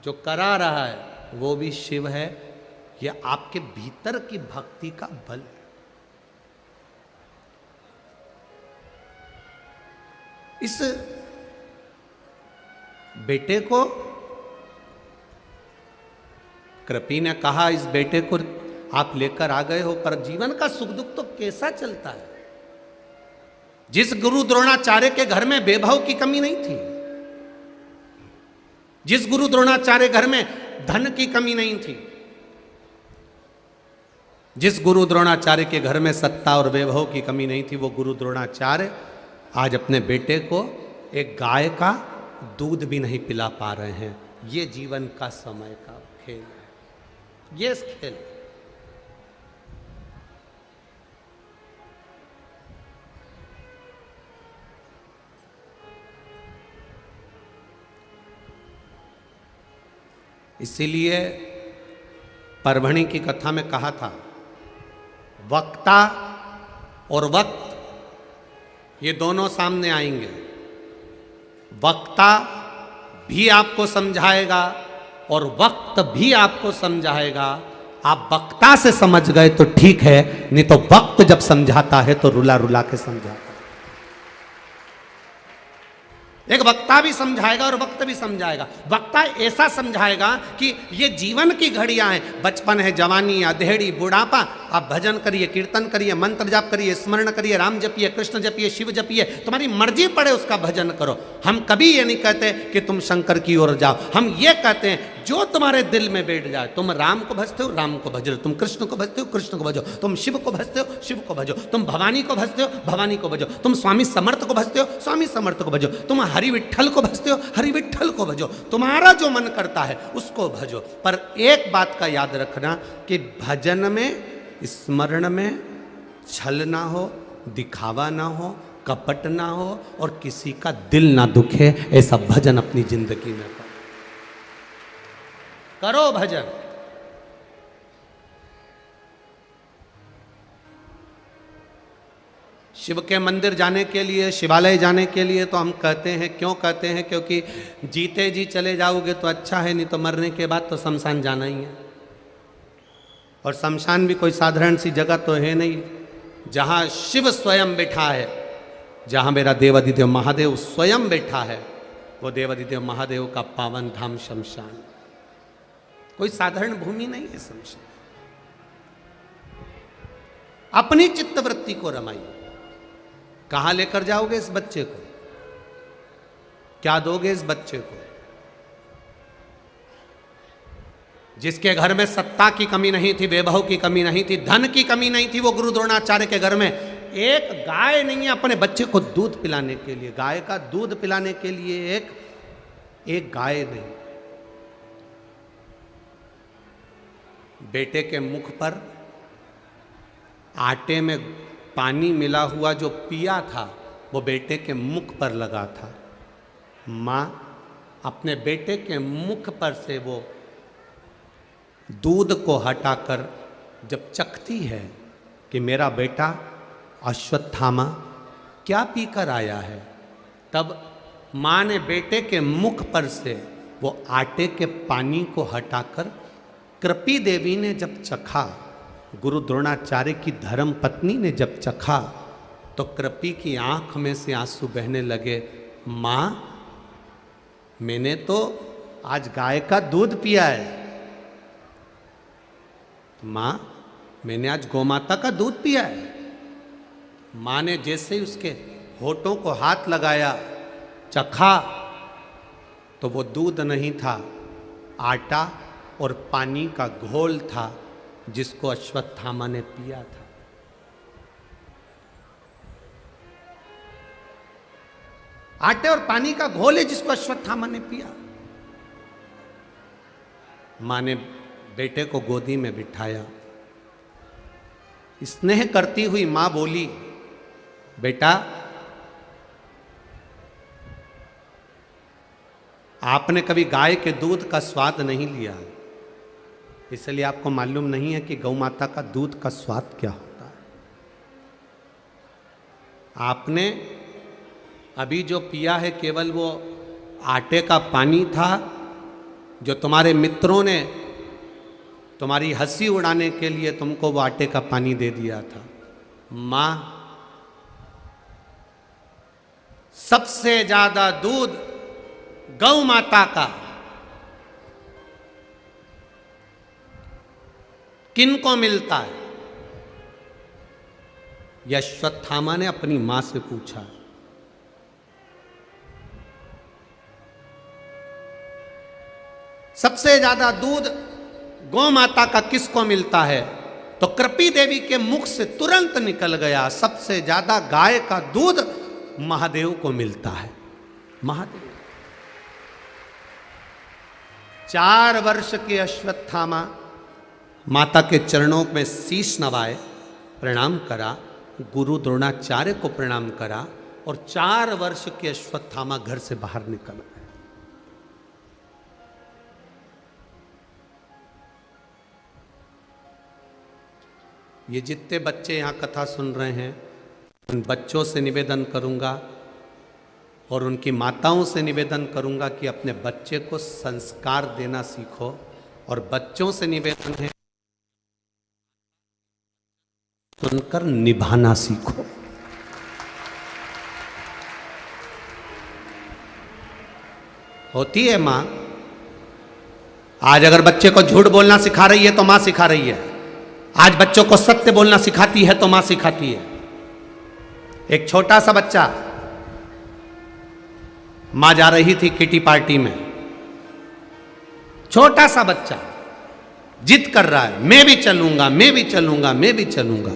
Speaker 1: जो करा रहा है वो भी शिव है। यह आपके भीतर की भक्ति का बल है। इस बेटे को कृपी ने कहा, इस बेटे को आप लेकर आ गए हो, पर जीवन का सुख दुख तो कैसा चलता है? जिस गुरु द्रोणाचार्य के घर में वैभव की कमी नहीं थी, जिस गुरु द्रोणाचार्य घर में धन की कमी नहीं थी, जिस गुरु द्रोणाचार्य के घर में सत्ता और वैभव की कमी नहीं थी, वो गुरु द्रोणाचार्य आज अपने बेटे को एक गाय का दूध भी नहीं पिला पा रहे हैं। ये जीवन का समय का खेल है, ये खेल। इसीलिए परभणी की कथा में कहा था, वक्ता और वक्त ये दोनों सामने आएंगे। वक्ता भी आपको समझाएगा और वक्त भी आपको समझाएगा। आप वक्ता से समझ गए तो ठीक है, नहीं तो वक्त जब समझाता है तो रुला रुला के समझाता है। एक वक्ता भी समझाएगा और वक्त भी समझाएगा। वक्ता ऐसा समझाएगा कि ये जीवन की घड़ियां हैं, बचपन है, जवानी, अधेड़ी, बुढ़ापा। आप भजन करिए, कीर्तन करिए, मंत्र जाप करिए, स्मरण करिए, राम जपिए, कृष्ण जपिए, शिव जपिए, तुम्हारी मर्जी पड़े उसका भजन करो। हम कभी ये नहीं कहते कि तुम शंकर की ओर जाओ, हम ये कहते हैं जो तुम्हारे दिल में बैठ जाए। तुम राम को भजते हो, राम को भजो। तुम कृष्ण को भजते हो, कृष्ण को भजो। तुम शिव को भजते हो, शिव को भजो। तुम भवानी को भजते हो, भवानी को भजो। तुम स्वामी समर्थ को भजते हो, स्वामी समर्थ को भजो। तुम हरि विठ्ठल को भजते हो, हरि विठ्ठल को भजो। तुम्हारा जो मन करता है उसको भजो। पर एक बात का याद रखना कि भजन में, स्मरण में छल ना हो, दिखावा ना हो, कपट ना हो और किसी का दिल ना दुखे। ऐसा भजन अपनी जिंदगी में करो भजन। शिव के मंदिर जाने के लिए, शिवालय जाने के लिए तो हम कहते हैं, क्यों कहते हैं? क्योंकि जीते जी चले जाओगे तो अच्छा है, नहीं तो मरने के बाद तो शमशान जाना ही है। और शमशान भी कोई साधारण सी जगह तो है नहीं, जहाँ शिव स्वयं बैठा है, जहाँ मेरा देवाधिदेव महादेव स्वयं बैठा है, वो देवाधिदेव महादेव का पावन धाम शमशान। कोई साधारण भूमि नहीं है शमशान। अपनी चित्तवृत्ति को रमाइए। कहां लेकर जाओगे इस बच्चे को? क्या दोगे इस बच्चे को? जिसके घर में सत्ता की कमी नहीं थी, वैभव की कमी नहीं थी, धन की कमी नहीं थी, वो गुरु द्रोणाचार्य के घर में एक गाय नहीं है अपने बच्चे को दूध पिलाने के लिए। गाय का दूध पिलाने के लिए एक गाय नहीं। बेटे के मुख पर आटे में पानी मिला हुआ जो पिया था वो बेटे के मुख पर लगा था। माँ अपने बेटे के मुख पर से वो दूध को हटाकर जब चखती है कि मेरा बेटा अश्वत्थामा क्या पीकर आया है, तब माँ ने बेटे के मुख पर से वो आटे के पानी को हटाकर कृपी देवी ने जब चखा, गुरु द्रोणाचार्य की धर्म पत्नी ने जब चखा, तो कृपी की आंख में से आंसू बहने लगे। माँ, मैंने तो आज गाय का दूध पिया है। मां, मैंने आज गौमाता का दूध पिया है। मां ने जैसे ही उसके होठों को हाथ लगाया, चखा, तो वो दूध नहीं था, आटा और पानी का घोल था जिसको अश्वत्थामा ने पिया था। आटे और पानी का घोल है जिसको अश्वत्थामा ने पिया। मां ने बेटे को गोदी में बिठाया। स्नेह करती हुई मां बोली, बेटा, आपने कभी गाय के दूध का स्वाद नहीं लिया, इसलिए आपको मालूम नहीं है कि गौ माता का दूध का स्वाद क्या होता है। आपने अभी जो पिया है केवल वो आटे का पानी था जो तुम्हारे मित्रों ने तुम्हारी हंसी उड़ाने के लिए तुमको वो आटे का पानी दे दिया था। मां, सबसे ज्यादा दूध गौ माता का किनको मिलता है? अश्वत्थामा ने अपनी मां से पूछा। सबसे ज्यादा दूध गौ माता का किसको मिलता है? तो कृपी देवी के मुख से तुरंत निकल गया, सबसे ज्यादा गाय का दूध महादेव को मिलता है। महादेव 4 वर्ष के अश्वत्थामा माता के चरणों में शीश नवाए, प्रणाम करा, गुरु द्रोणाचार्य को प्रणाम करा और 4 वर्ष के अश्वत्थामा घर से बाहर निकल गए। ये जितने बच्चे यहाँ कथा सुन रहे हैं, उन बच्चों से निवेदन करूँगा और उनकी माताओं से निवेदन करूँगा कि अपने बच्चे को संस्कार देना सीखो। और बच्चों से निवेदन है सुनकर निभाना सीखो। होती है माँ, आज अगर बच्चे को झूठ बोलना सिखा रही है तो माँ सिखा रही है। आज बच्चों को सत्य बोलना सिखाती है तो मां सिखाती है। एक छोटा सा बच्चा, मां जा रही थी किटी पार्टी में, छोटा सा बच्चा जिद कर रहा है, मैं भी चलूंगा, मैं भी चलूंगा, मैं भी चलूंगा।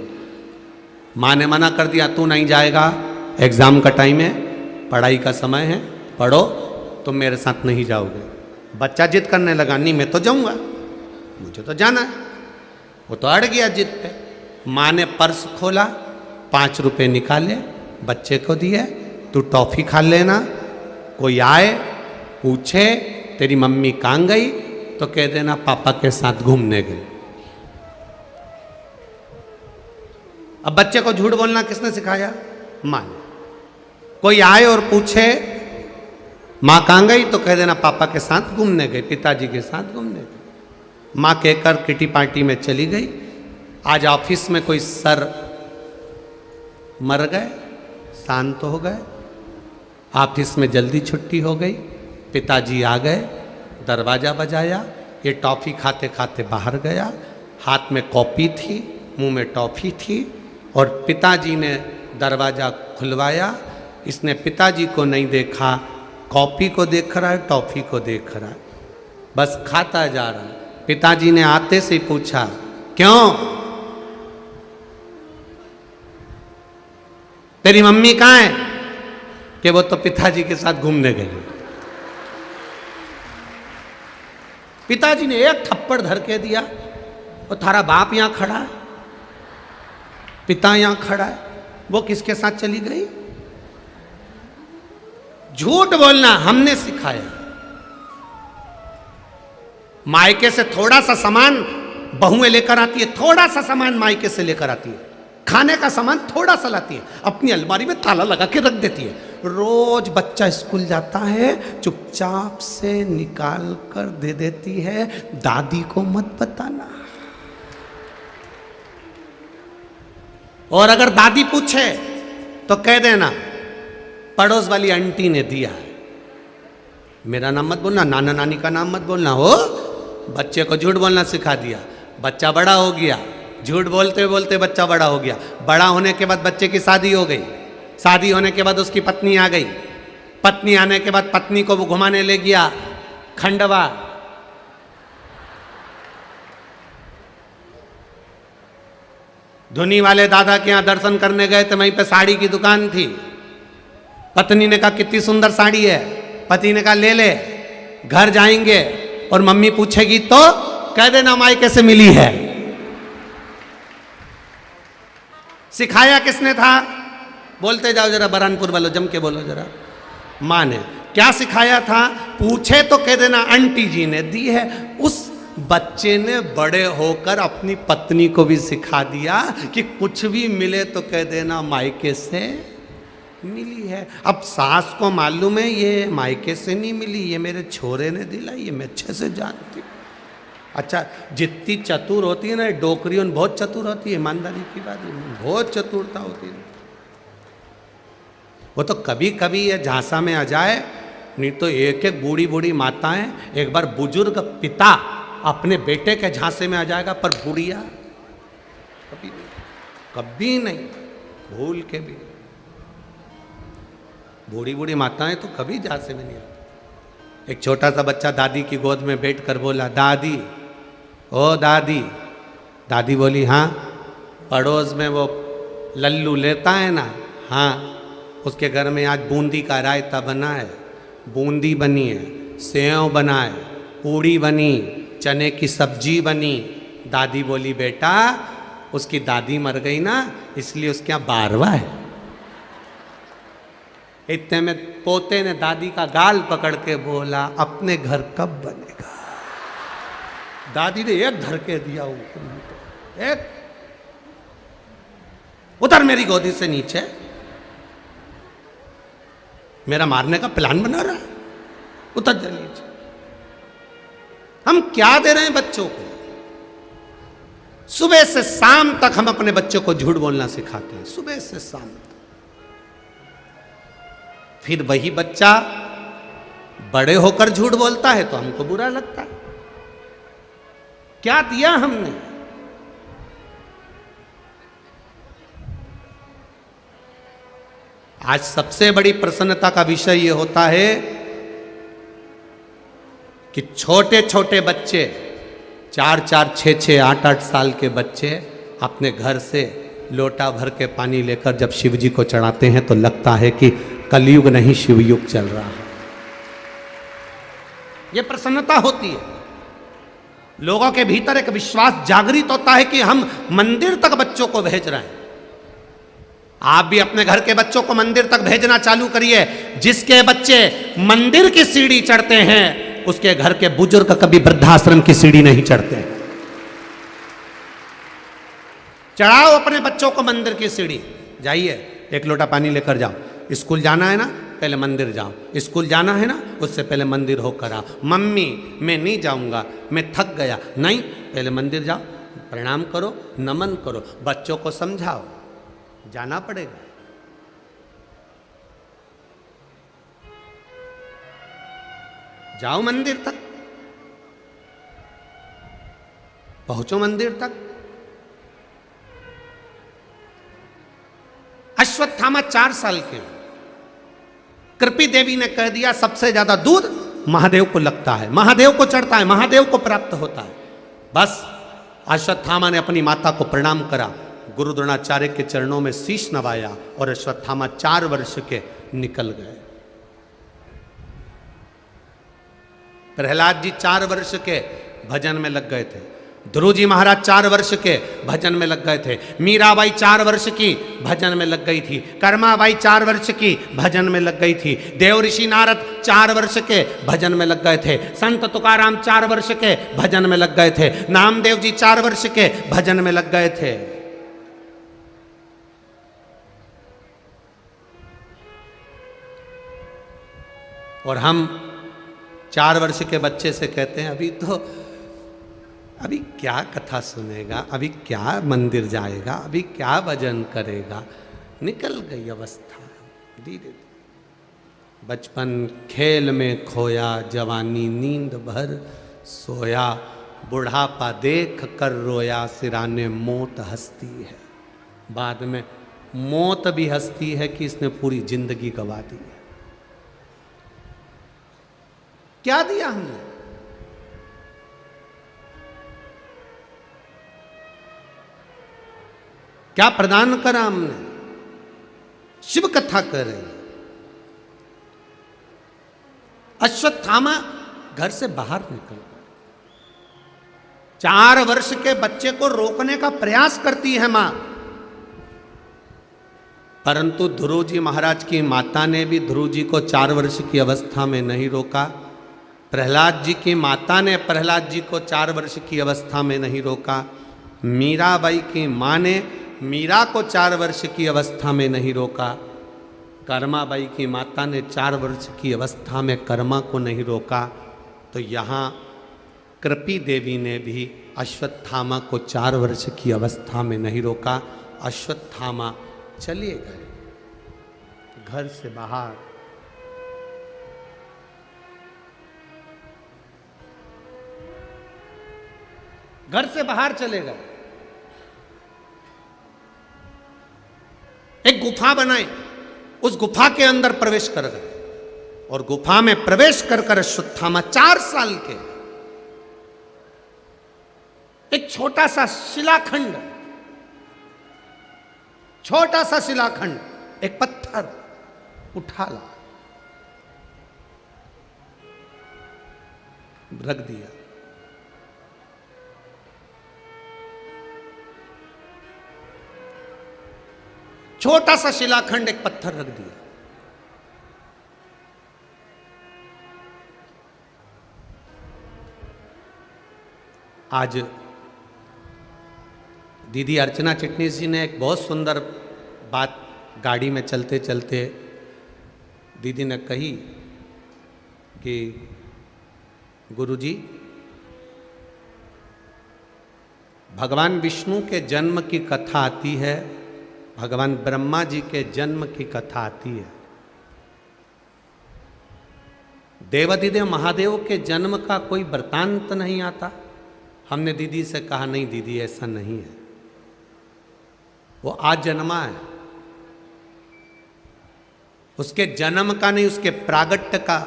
Speaker 1: मां ने मना कर दिया, तू नहीं जाएगा, एग्जाम का टाइम है, पढ़ाई का समय है, पढ़ो, तुम मेरे साथ नहीं जाओगे। बच्चा जिद करने लगा, नहीं मैं तो जाऊंगा, मुझे तो जाना है। वो तो अड़ गया जिद पे। माँ ने पर्स खोला, 5 रुपए निकाले, बच्चे को दिए, तू टॉफी खा लेना, कोई आए पूछे तेरी मम्मी कहाँ गई तो कह देना पापा के साथ घूमने गई। अब बच्चे को झूठ बोलना किसने सिखाया? माँ ने। कोई आए और पूछे माँ कहाँ गई तो कह देना पापा के साथ घूमने गई, पिताजी के साथ घूमने गई। माँ कहकर किटी पार्टी में चली गई। आज ऑफिस में कोई सर मर गए, शांत हो गए, ऑफिस में जल्दी छुट्टी हो गई, पिताजी आ गए, दरवाज़ा बजाया, ये टॉफ़ी खाते खाते बाहर गया, हाथ में कॉपी थी, मुंह में टॉफ़ी थी और पिताजी ने दरवाज़ा खुलवाया। इसने पिताजी को नहीं देखा, कॉपी को देख रहा है, टॉफ़ी को देख रहा है, बस खाता जा रहा है। पिताजी ने आते से पूछा, क्यों, तेरी मम्मी कहाँ है? कि वो तो पिताजी के साथ घूमने गई। पिताजी ने एक थप्पड़ धर के दिया, वो थारा बाप यहां खड़ा है, पिता यहां खड़ा है, वो किसके साथ चली गई? झूठ बोलना हमने सिखाया। मायके से थोड़ा सा सामान बहुएं लेकर आती है, थोड़ा सा सामान मायके से लेकर आती है, खाने का सामान थोड़ा सा लाती है, अपनी अलमारी में ताला लगा के रख देती है। रोज बच्चा स्कूल जाता है, चुपचाप से निकाल कर दे देती है, दादी को मत बताना। और अगर दादी पूछे तो कह देना पड़ोस वाली आंटी ने दिया है। मेरा नाम मत बोलना, नाना नानी का नाम मत बोलना। हो बच्चे को झूठ बोलना सिखा दिया, बच्चा बड़ा हो गया, झूठ बोलते बोलते बच्चा बड़ा हो गया। बड़ा होने के बाद बच्चे की शादी हो गई, शादी होने के बाद उसकी पत्नी आ गई, पत्नी आने के बाद पत्नी को वो घुमाने ले गया खंडवा। धुनी वाले दादा के यहाँ दर्शन करने गए तो वहीं पे साड़ी की दुकान थी। पत्नी ने कहा कितनी सुंदर साड़ी है, पति ने कहा ले ले, घर जाएंगे और मम्मी पूछेगी तो कह देना मायके से मिली है। सिखाया किसने था? बोलते जाओ जरा, बरहानपुर वालों जम के बोलो जरा। माँ ने क्या सिखाया था? पूछे तो कह देना आंटी जी ने दी है। उस बच्चे ने बड़े होकर अपनी पत्नी को भी सिखा दिया कि कुछ भी मिले तो कह देना मायके से मिली है। अब सास को मालूम है ये मायके से नहीं मिली, ये मेरे छोरे ने दिलाई, ये मैं अच्छे से जानती हूँ। अच्छा, जितनी चतुर होती है ना डोकरी, बहुत चतुर होती है, ईमानदारी की बात है, बहुत चतुरता होती है। वो तो कभी कभी ये झांसा में आ जाए, नहीं तो एक एक बूढ़ी बूढ़ी माताएं, एक बार बुजुर्ग पिता अपने बेटे के झांसे में आ जाएगा, पर बुढ़िया कभी नहीं, कभी नहीं, भूल के भी। बूढ़ी बूढ़ी माताएं तो कभी झांसे में नहीं आती। एक छोटा सा बच्चा दादी की गोद में बैठ कर बोला, दादी ओ दादी। दादी बोली हाँ। पड़ोस में वो लल्लू लेता है ना, हाँ, उसके घर में आज बूंदी का रायता बना है, बूंदी बनी है, सेव बना है, पूड़ी बनी, चने की सब्जी बनी। दादी बोली बेटा उसकी दादी मर गई ना, इसलिए उसके यहाँ बारवा है। इतने में पोते ने दादी का गाल पकड़ के बोला, अपने घर कब बनेगा? दादी ने एक धरके दिया, एक उतर मेरी गोदी से नीचे, मेरा मारने का प्लान बना रहा है, उतर जा नीचे। हम क्या दे रहे हैं बच्चों को? सुबह से शाम तक हम अपने बच्चों को झूठ बोलना सिखाते हैं, सुबह से शाम तक। फिर वही बच्चा बड़े होकर झूठ बोलता है तो हमको बुरा लगता है। क्या दिया हमने? आज सबसे बड़ी प्रसन्नता का विषय यह होता है कि छोटे छोटे बच्चे, 4-4, 6-6, 8-8 साल के बच्चे अपने घर से लोटा भर के पानी लेकर जब शिव जी को चढ़ाते हैं तो लगता है कि कलयुग नहीं शिवयुग चल रहा है। यह प्रसन्नता होती है। लोगों के भीतर एक विश्वास जागृत होता है कि हम मंदिर तक बच्चों को भेज रहे हैं। आप भी अपने घर के बच्चों को मंदिर तक भेजना चालू करिए। जिसके बच्चे मंदिर की सीढ़ी चढ़ते हैं उसके घर के बुजुर्ग कभी वृद्धाश्रम की सीढ़ी नहीं चढ़ते। चढ़ाओ अपने बच्चों को मंदिर की सीढ़ी। जाइए, एक लोटा पानी लेकर जाओ। स्कूल जाना है ना, पहले मंदिर जाओ। स्कूल जाना है ना, उससे पहले मंदिर होकर आओ। मम्मी मैं नहीं जाऊंगा, मैं थक गया। नहीं, पहले मंदिर जाओ, प्रणाम करो, नमन करो, बच्चों को समझाओ, जाना पड़ेगा। जाओ मंदिर तक, पहुंचो मंदिर तक। अश्वत्थामा 4 साल के, कृपी देवी ने कह दिया सबसे ज्यादा दूध महादेव को लगता है, महादेव को चढ़ता है, महादेव को प्राप्त होता है। बस अश्वत्थामा ने अपनी माता को प्रणाम करा, गुरु द्रोणाचार्य के चरणों में शीश नवाया और अश्वत्थामा 4 वर्ष के निकल गए। प्रहलाद जी 4 वर्ष के भजन में लग गए थे। ध्रुव जी महाराज 4 वर्ष के भजन में लग गए थे। मीराबाई 4 वर्ष की भजन में लग गई थी। कर्माबाई 4 वर्ष की भजन में लग गई थी। देव ऋषि नारद 4 वर्ष के भजन में लग गए थे। संत तुकाराम 4 वर्ष के भजन में लग गए थे। नामदेव जी 4 वर्ष के भजन में लग गए थे। और हम 4 वर्ष के बच्चे से कहते हैं अभी क्या कथा सुनेगा, अभी क्या मंदिर जाएगा, अभी क्या भजन करेगा। निकल गई अवस्था धीरे धीरे। बचपन खेल में खोया, जवानी नींद भर सोया, बुढ़ापा देख कर रोया, सिराने मौत हंसती है। बाद में मौत भी हंसती है कि इसने पूरी जिंदगी गवा दी है। क्या दिया हमने? क्या प्रदान करा हमने? शिव कथा कर रहे हैं। अश्वत्थामा घर से बाहर निकल गया। 4 वर्ष के बच्चे को रोकने का प्रयास करती है मां, परंतु ध्रुव जी महाराज की माता ने भी ध्रुव जी को 4 वर्ष की अवस्था में नहीं रोका। प्रहलाद जी की माता ने प्रहलाद जी को 4 वर्ष की अवस्था में नहीं रोका। मीराबाई की मां ने मीरा को 4 वर्ष की अवस्था में नहीं रोका। कर्माबाई की माता ने 4 वर्ष की अवस्था में कर्मा को नहीं रोका। तो यहाँ कृपी देवी ने भी अश्वत्थामा को 4 वर्ष की अवस्था में नहीं रोका। अश्वत्थामा चले गए घर से बाहर। घर से बाहर चले गए। एक गुफा बनाई, उस गुफा के अंदर प्रवेश कर गए और गुफा में प्रवेश कर कर अश्वत्थामा 4 साल के एक छोटा सा शिलाखंड, छोटा सा शिलाखंड, एक पत्थर उठा ला, रख दिया। छोटा सा शिलाखंड, एक पत्थर रख दिया। आज दीदी अर्चना चिटनीस जी ने एक बहुत सुंदर बात गाड़ी में चलते चलते दीदी ने कही कि गुरुजी, भगवान विष्णु के जन्म की कथा आती है, भगवान ब्रह्मा जी के जन्म की कथा आती है, देवाधिदेव महादेव के जन्म का कोई वृतांत नहीं आता। हमने दीदी से कहा, नहीं दीदी ऐसा नहीं है, वो आज जन्मा है। उसके जन्म का नहीं, उसके प्रागट्य का,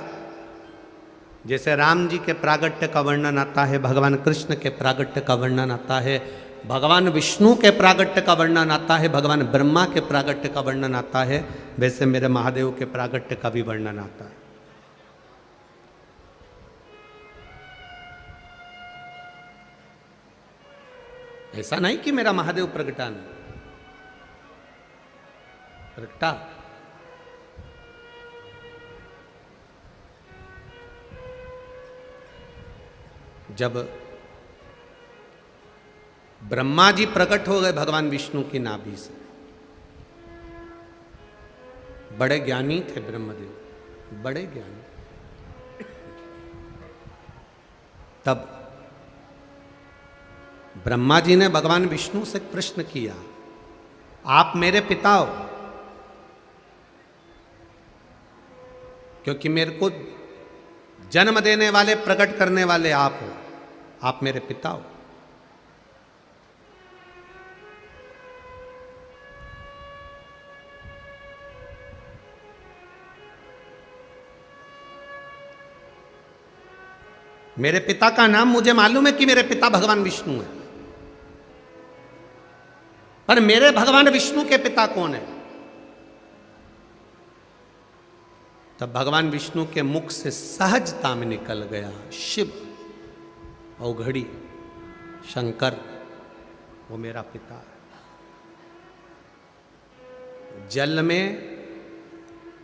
Speaker 1: जैसे राम जी के प्रागट्य का वर्णन आता है, भगवान कृष्ण के प्रागट्य का वर्णन आता है, भगवान विष्णु के प्रागट्य का वर्णन आता है, भगवान ब्रह्मा के प्रागट्य का वर्णन आता है, वैसे मेरे महादेव के प्रागट्य का भी वर्णन आता है। ऐसा नहीं कि मेरा महादेव प्रगटा नहीं, प्रगटा। जब ब्रह्मा जी प्रकट हो गए भगवान विष्णु की नाभि से, बड़े ज्ञानी थे ब्रह्मदेव, बड़े ज्ञानी। तब ब्रह्मा जी ने भगवान विष्णु से प्रश्न किया, आप मेरे पिता हो, क्योंकि मेरे को जन्म देने वाले, प्रकट करने वाले आप हो, आप मेरे पिता हो। मेरे पिता का नाम मुझे मालूम है कि मेरे पिता भगवान विष्णु है, पर मेरे भगवान विष्णु के पिता कौन है? तब भगवान विष्णु के मुख से सहजता में निकल गया, शिव अवघड़ी शंकर वो मेरा पिता है। जल में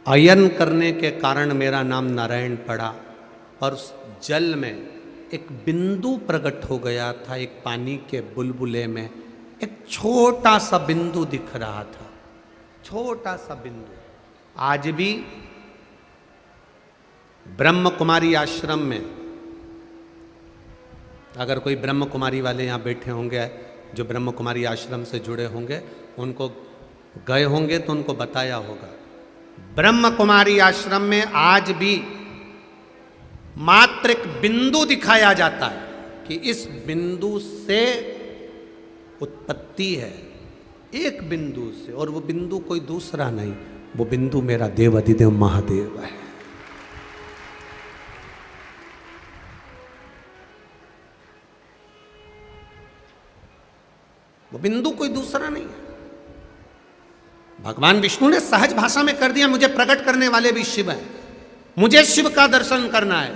Speaker 1: अयन करने के कारण मेरा नाम नारायण पड़ा, और उस जल में एक बिंदु प्रकट हो गया था, एक पानी के बुलबुले में एक छोटा सा बिंदु दिख रहा था, छोटा सा बिंदु। आज भी ब्रह्म कुमारी आश्रम में, अगर कोई ब्रह्म कुमारी वाले यहाँ बैठे होंगे जो ब्रह्म कुमारी आश्रम से जुड़े होंगे, उनको गए होंगे तो उनको बताया होगा, ब्रह्म कुमारी आश्रम में आज भी मात्र एक बिंदु दिखाया जाता है कि इस बिंदु से उत्पत्ति है, एक बिंदु से, और वो बिंदु कोई दूसरा नहीं, वो बिंदु मेरा देव अधिदेव महादेव है। वो बिंदु कोई दूसरा नहीं है। भगवान विष्णु ने सहज भाषा में कर दिया, मुझे प्रकट करने वाले भी शिव हैं, मुझे शिव का दर्शन करना है।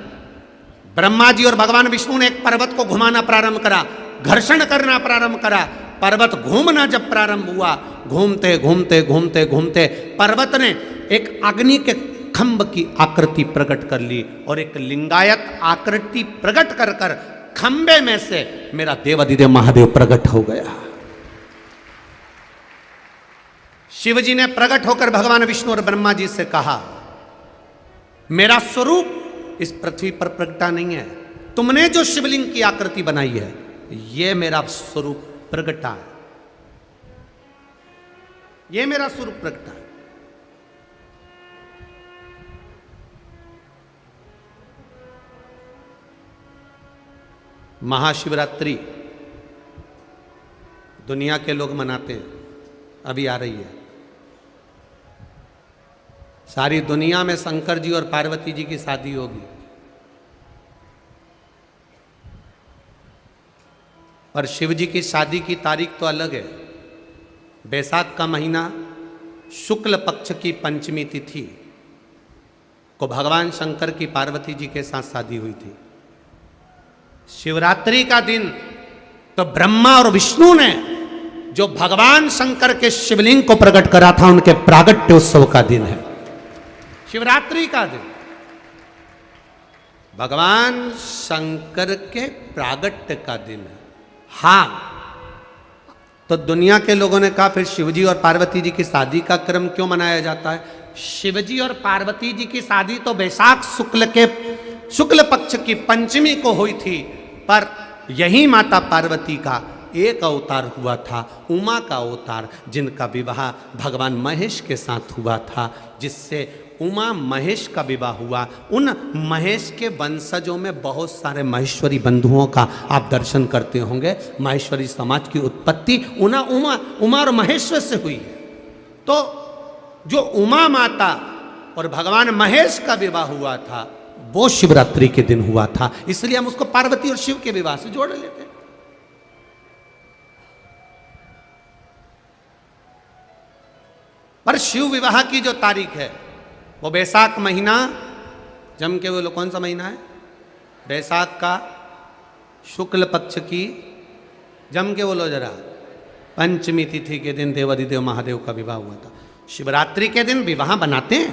Speaker 1: ब्रह्मा जी और भगवान विष्णु ने एक पर्वत को घुमाना प्रारंभ करा, घर्षण करना प्रारंभ करा। पर्वत घूमना जब प्रारंभ हुआ, घूमते घूमते घूमते घूमते पर्वत ने एक अग्नि के खंभ की आकृति प्रकट कर ली और एक लिंगायत आकृति प्रकट कर कर खंबे में से मेरा देवाधिदेव महादेव प्रकट हो गया। शिव जी ने प्रकट होकर भगवान विष्णु और ब्रह्मा जी से कहा, मेरा स्वरूप इस पृथ्वी पर प्रकटा नहीं है, तुमने जो शिवलिंग की आकृति बनाई है यह मेरा स्वरूप प्रकटा है, यह मेरा स्वरूप प्रकटा है। महाशिवरात्रि दुनिया के लोग मनाते हैं, अभी आ रही है। सारी दुनिया में शंकर जी और पार्वती जी की शादी होगी, और शिव जी की शादी की तारीख तो अलग है। बैसाख का महीना शुक्ल पक्ष की पंचमी तिथि को भगवान शंकर की पार्वती जी के साथ शादी हुई थी। शिवरात्रि का दिन तो ब्रह्मा और विष्णु ने जो भगवान शंकर के शिवलिंग को प्रकट करा था, उनके प्रागट्योत्सव का दिन है शिवरात्रि का दिन। भगवान शंकर के प्रागट्य का दिन है। हाँ, तो दुनिया के लोगों ने कहा फिर शिवजी और पार्वती जी की शादी का क्रम क्यों मनाया जाता है? शिवजी और पार्वती जी की शादी तो बैसाख शुक्ल पक्ष की पंचमी को हुई थी, पर यही माता पार्वती का एक अवतार हुआ था, उमा का अवतार, जिनका विवाह भगवान महेश के साथ हुआ था, जिससे उमा महेश का विवाह हुआ। उन महेश के वंशजों में बहुत सारे महेश्वरी बंधुओं का आप दर्शन करते होंगे। महेश्वरी समाज की उत्पत्ति उमा और महेश्वर से हुई है। तो जो उमा माता और भगवान महेश का विवाह हुआ था वो शिवरात्रि के दिन हुआ था, इसलिए हम उसको पार्वती और शिव के विवाह से जोड़ लेते हैं। पर शिव विवाह की जो तारीख है वो बैसाख महीना, जम के बोलो कौन सा महीना है? बैसाख का शुक्ल पक्ष की, जम के बोलो जरा, पंचमी तिथि के दिन देवाधिदेव महादेव का विवाह हुआ था। शिवरात्रि के दिन विवाह बनाते हैं,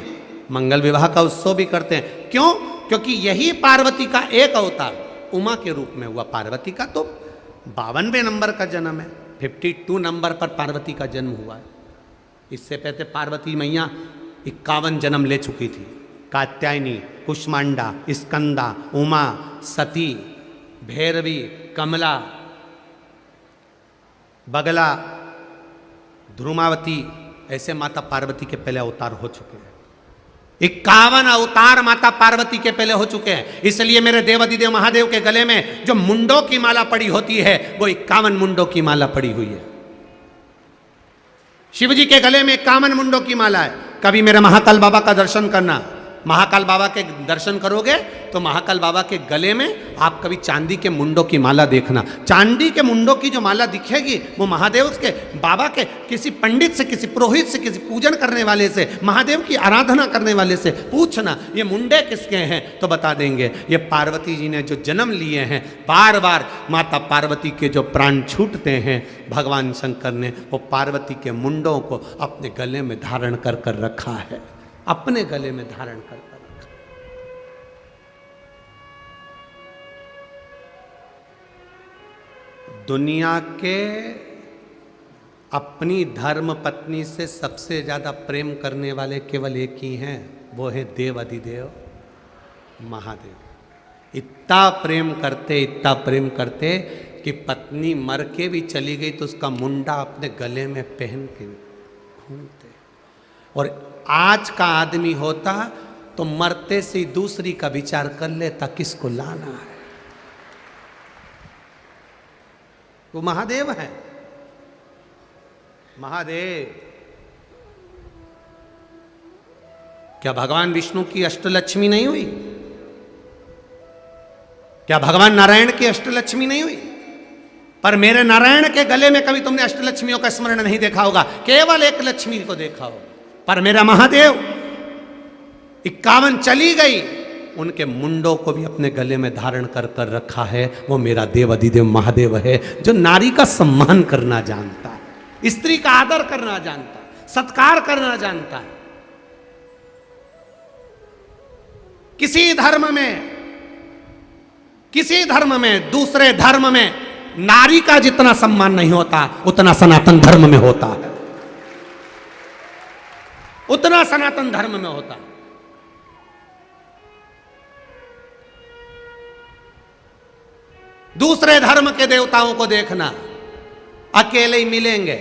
Speaker 1: मंगल विवाह का उत्सव भी करते हैं। क्यों? क्योंकि यही पार्वती का एक अवतार उमा के रूप में हुआ। पार्वती का तो 52वें नंबर का जन्म है, 52 नंबर पर पार्वती का जन्म हुआ है। इससे पहले पार्वती मैया 51 जन्म ले चुकी थी। कात्यायनी, कुष्मांडा, स्कंदा, उमा, सती, भैरवी, कमला, बगला, ध्रुमावती, ऐसे माता पार्वती के पहले अवतार हो चुके हैं। 51 अवतार माता पार्वती के पहले हो चुके हैं। इसलिए मेरे देवाधिदेव महादेव के गले में जो मुंडों की माला पड़ी होती है वो 51 मुंडों की माला पड़ी हुई है। शिव जी के गले में 51 मुंडों की माला है। कभी मेरे महाकाल बाबा का दर्शन करना, महाकाल बाबा के दर्शन करोगे तो महाकाल बाबा के गले में आप कभी चांदी के मुंडों की माला देखना। चांदी के मुंडों की जो माला दिखेगी वो महादेव के बाबा के किसी पंडित से, किसी पुरोहित से, किसी पूजन करने वाले से, महादेव की आराधना करने वाले से पूछना ये मुंडे किसके हैं, तो बता देंगे ये पार्वती जी ने जो जन्म लिए हैं। बार बार माता पार्वती के जो प्राण छूटते हैं, भगवान शंकर ने वो पार्वती के मुंडों को अपने गले में धारण कर कर रखा है, अपने गले में धारण कर कर रखा। दुनिया के अपनी धर्म पत्नी से सबसे ज्यादा प्रेम करने वाले केवल एक ही हैं, वो है देव अधिदेव महादेव। इतना प्रेम करते कि पत्नी मर के भी चली गई तो उसका मुंडा अपने गले में पहन के घूमते। और आज का आदमी होता तो मरते से दूसरी का विचार कर लेता किसको लाना है। वो महादेव है, महादेव। क्या भगवान विष्णु की अष्टलक्ष्मी नहीं हुई? क्या भगवान नारायण की अष्टलक्ष्मी नहीं हुई? पर मेरे नारायण के गले में कभी तुमने अष्टलक्ष्मियों का स्मरण नहीं देखा होगा, केवल एक लक्ष्मी को देखा होगा। पर मेरा महादेव 51 चली गई, उनके मुंडों को भी अपने गले में धारण कर कर रखा है। वो मेरा देव अधिदेव महादेव है, जो नारी का सम्मान करना जानता है, स्त्री का आदर करना जानता है, सत्कार करना जानता है। किसी धर्म में दूसरे धर्म में नारी का जितना सम्मान नहीं होता उतना सनातन धर्म में होता है, उतना सनातन धर्म में होता है। दूसरे धर्म के देवताओं को देखना अकेले ही मिलेंगे,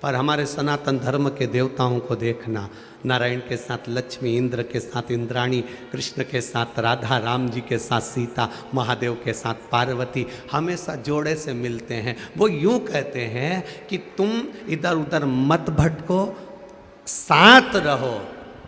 Speaker 1: पर हमारे सनातन धर्म के देवताओं को देखना, नारायण के साथ लक्ष्मी, इंद्र के साथ इंद्राणी, कृष्ण के साथ राधा, राम जी के साथ सीता, महादेव के साथ पार्वती, हमेशा जोड़े से मिलते हैं। वो यूं कहते हैं कि तुम इधर उधर मत भटको, साथ रहो,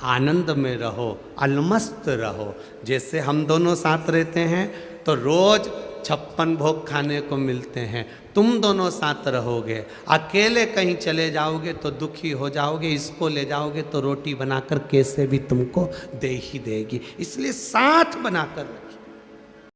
Speaker 1: आनंद में रहो, अलमस्त रहो। जैसे हम दोनों साथ रहते हैं तो रोज 56 भोग खाने को मिलते हैं, तुम दोनों साथ रहोगे। अकेले कहीं चले जाओगे तो दुखी हो जाओगे, इसको ले जाओगे तो रोटी बनाकर कैसे भी तुमको दे ही देगी। इसलिए साथ बनाकर रखिए।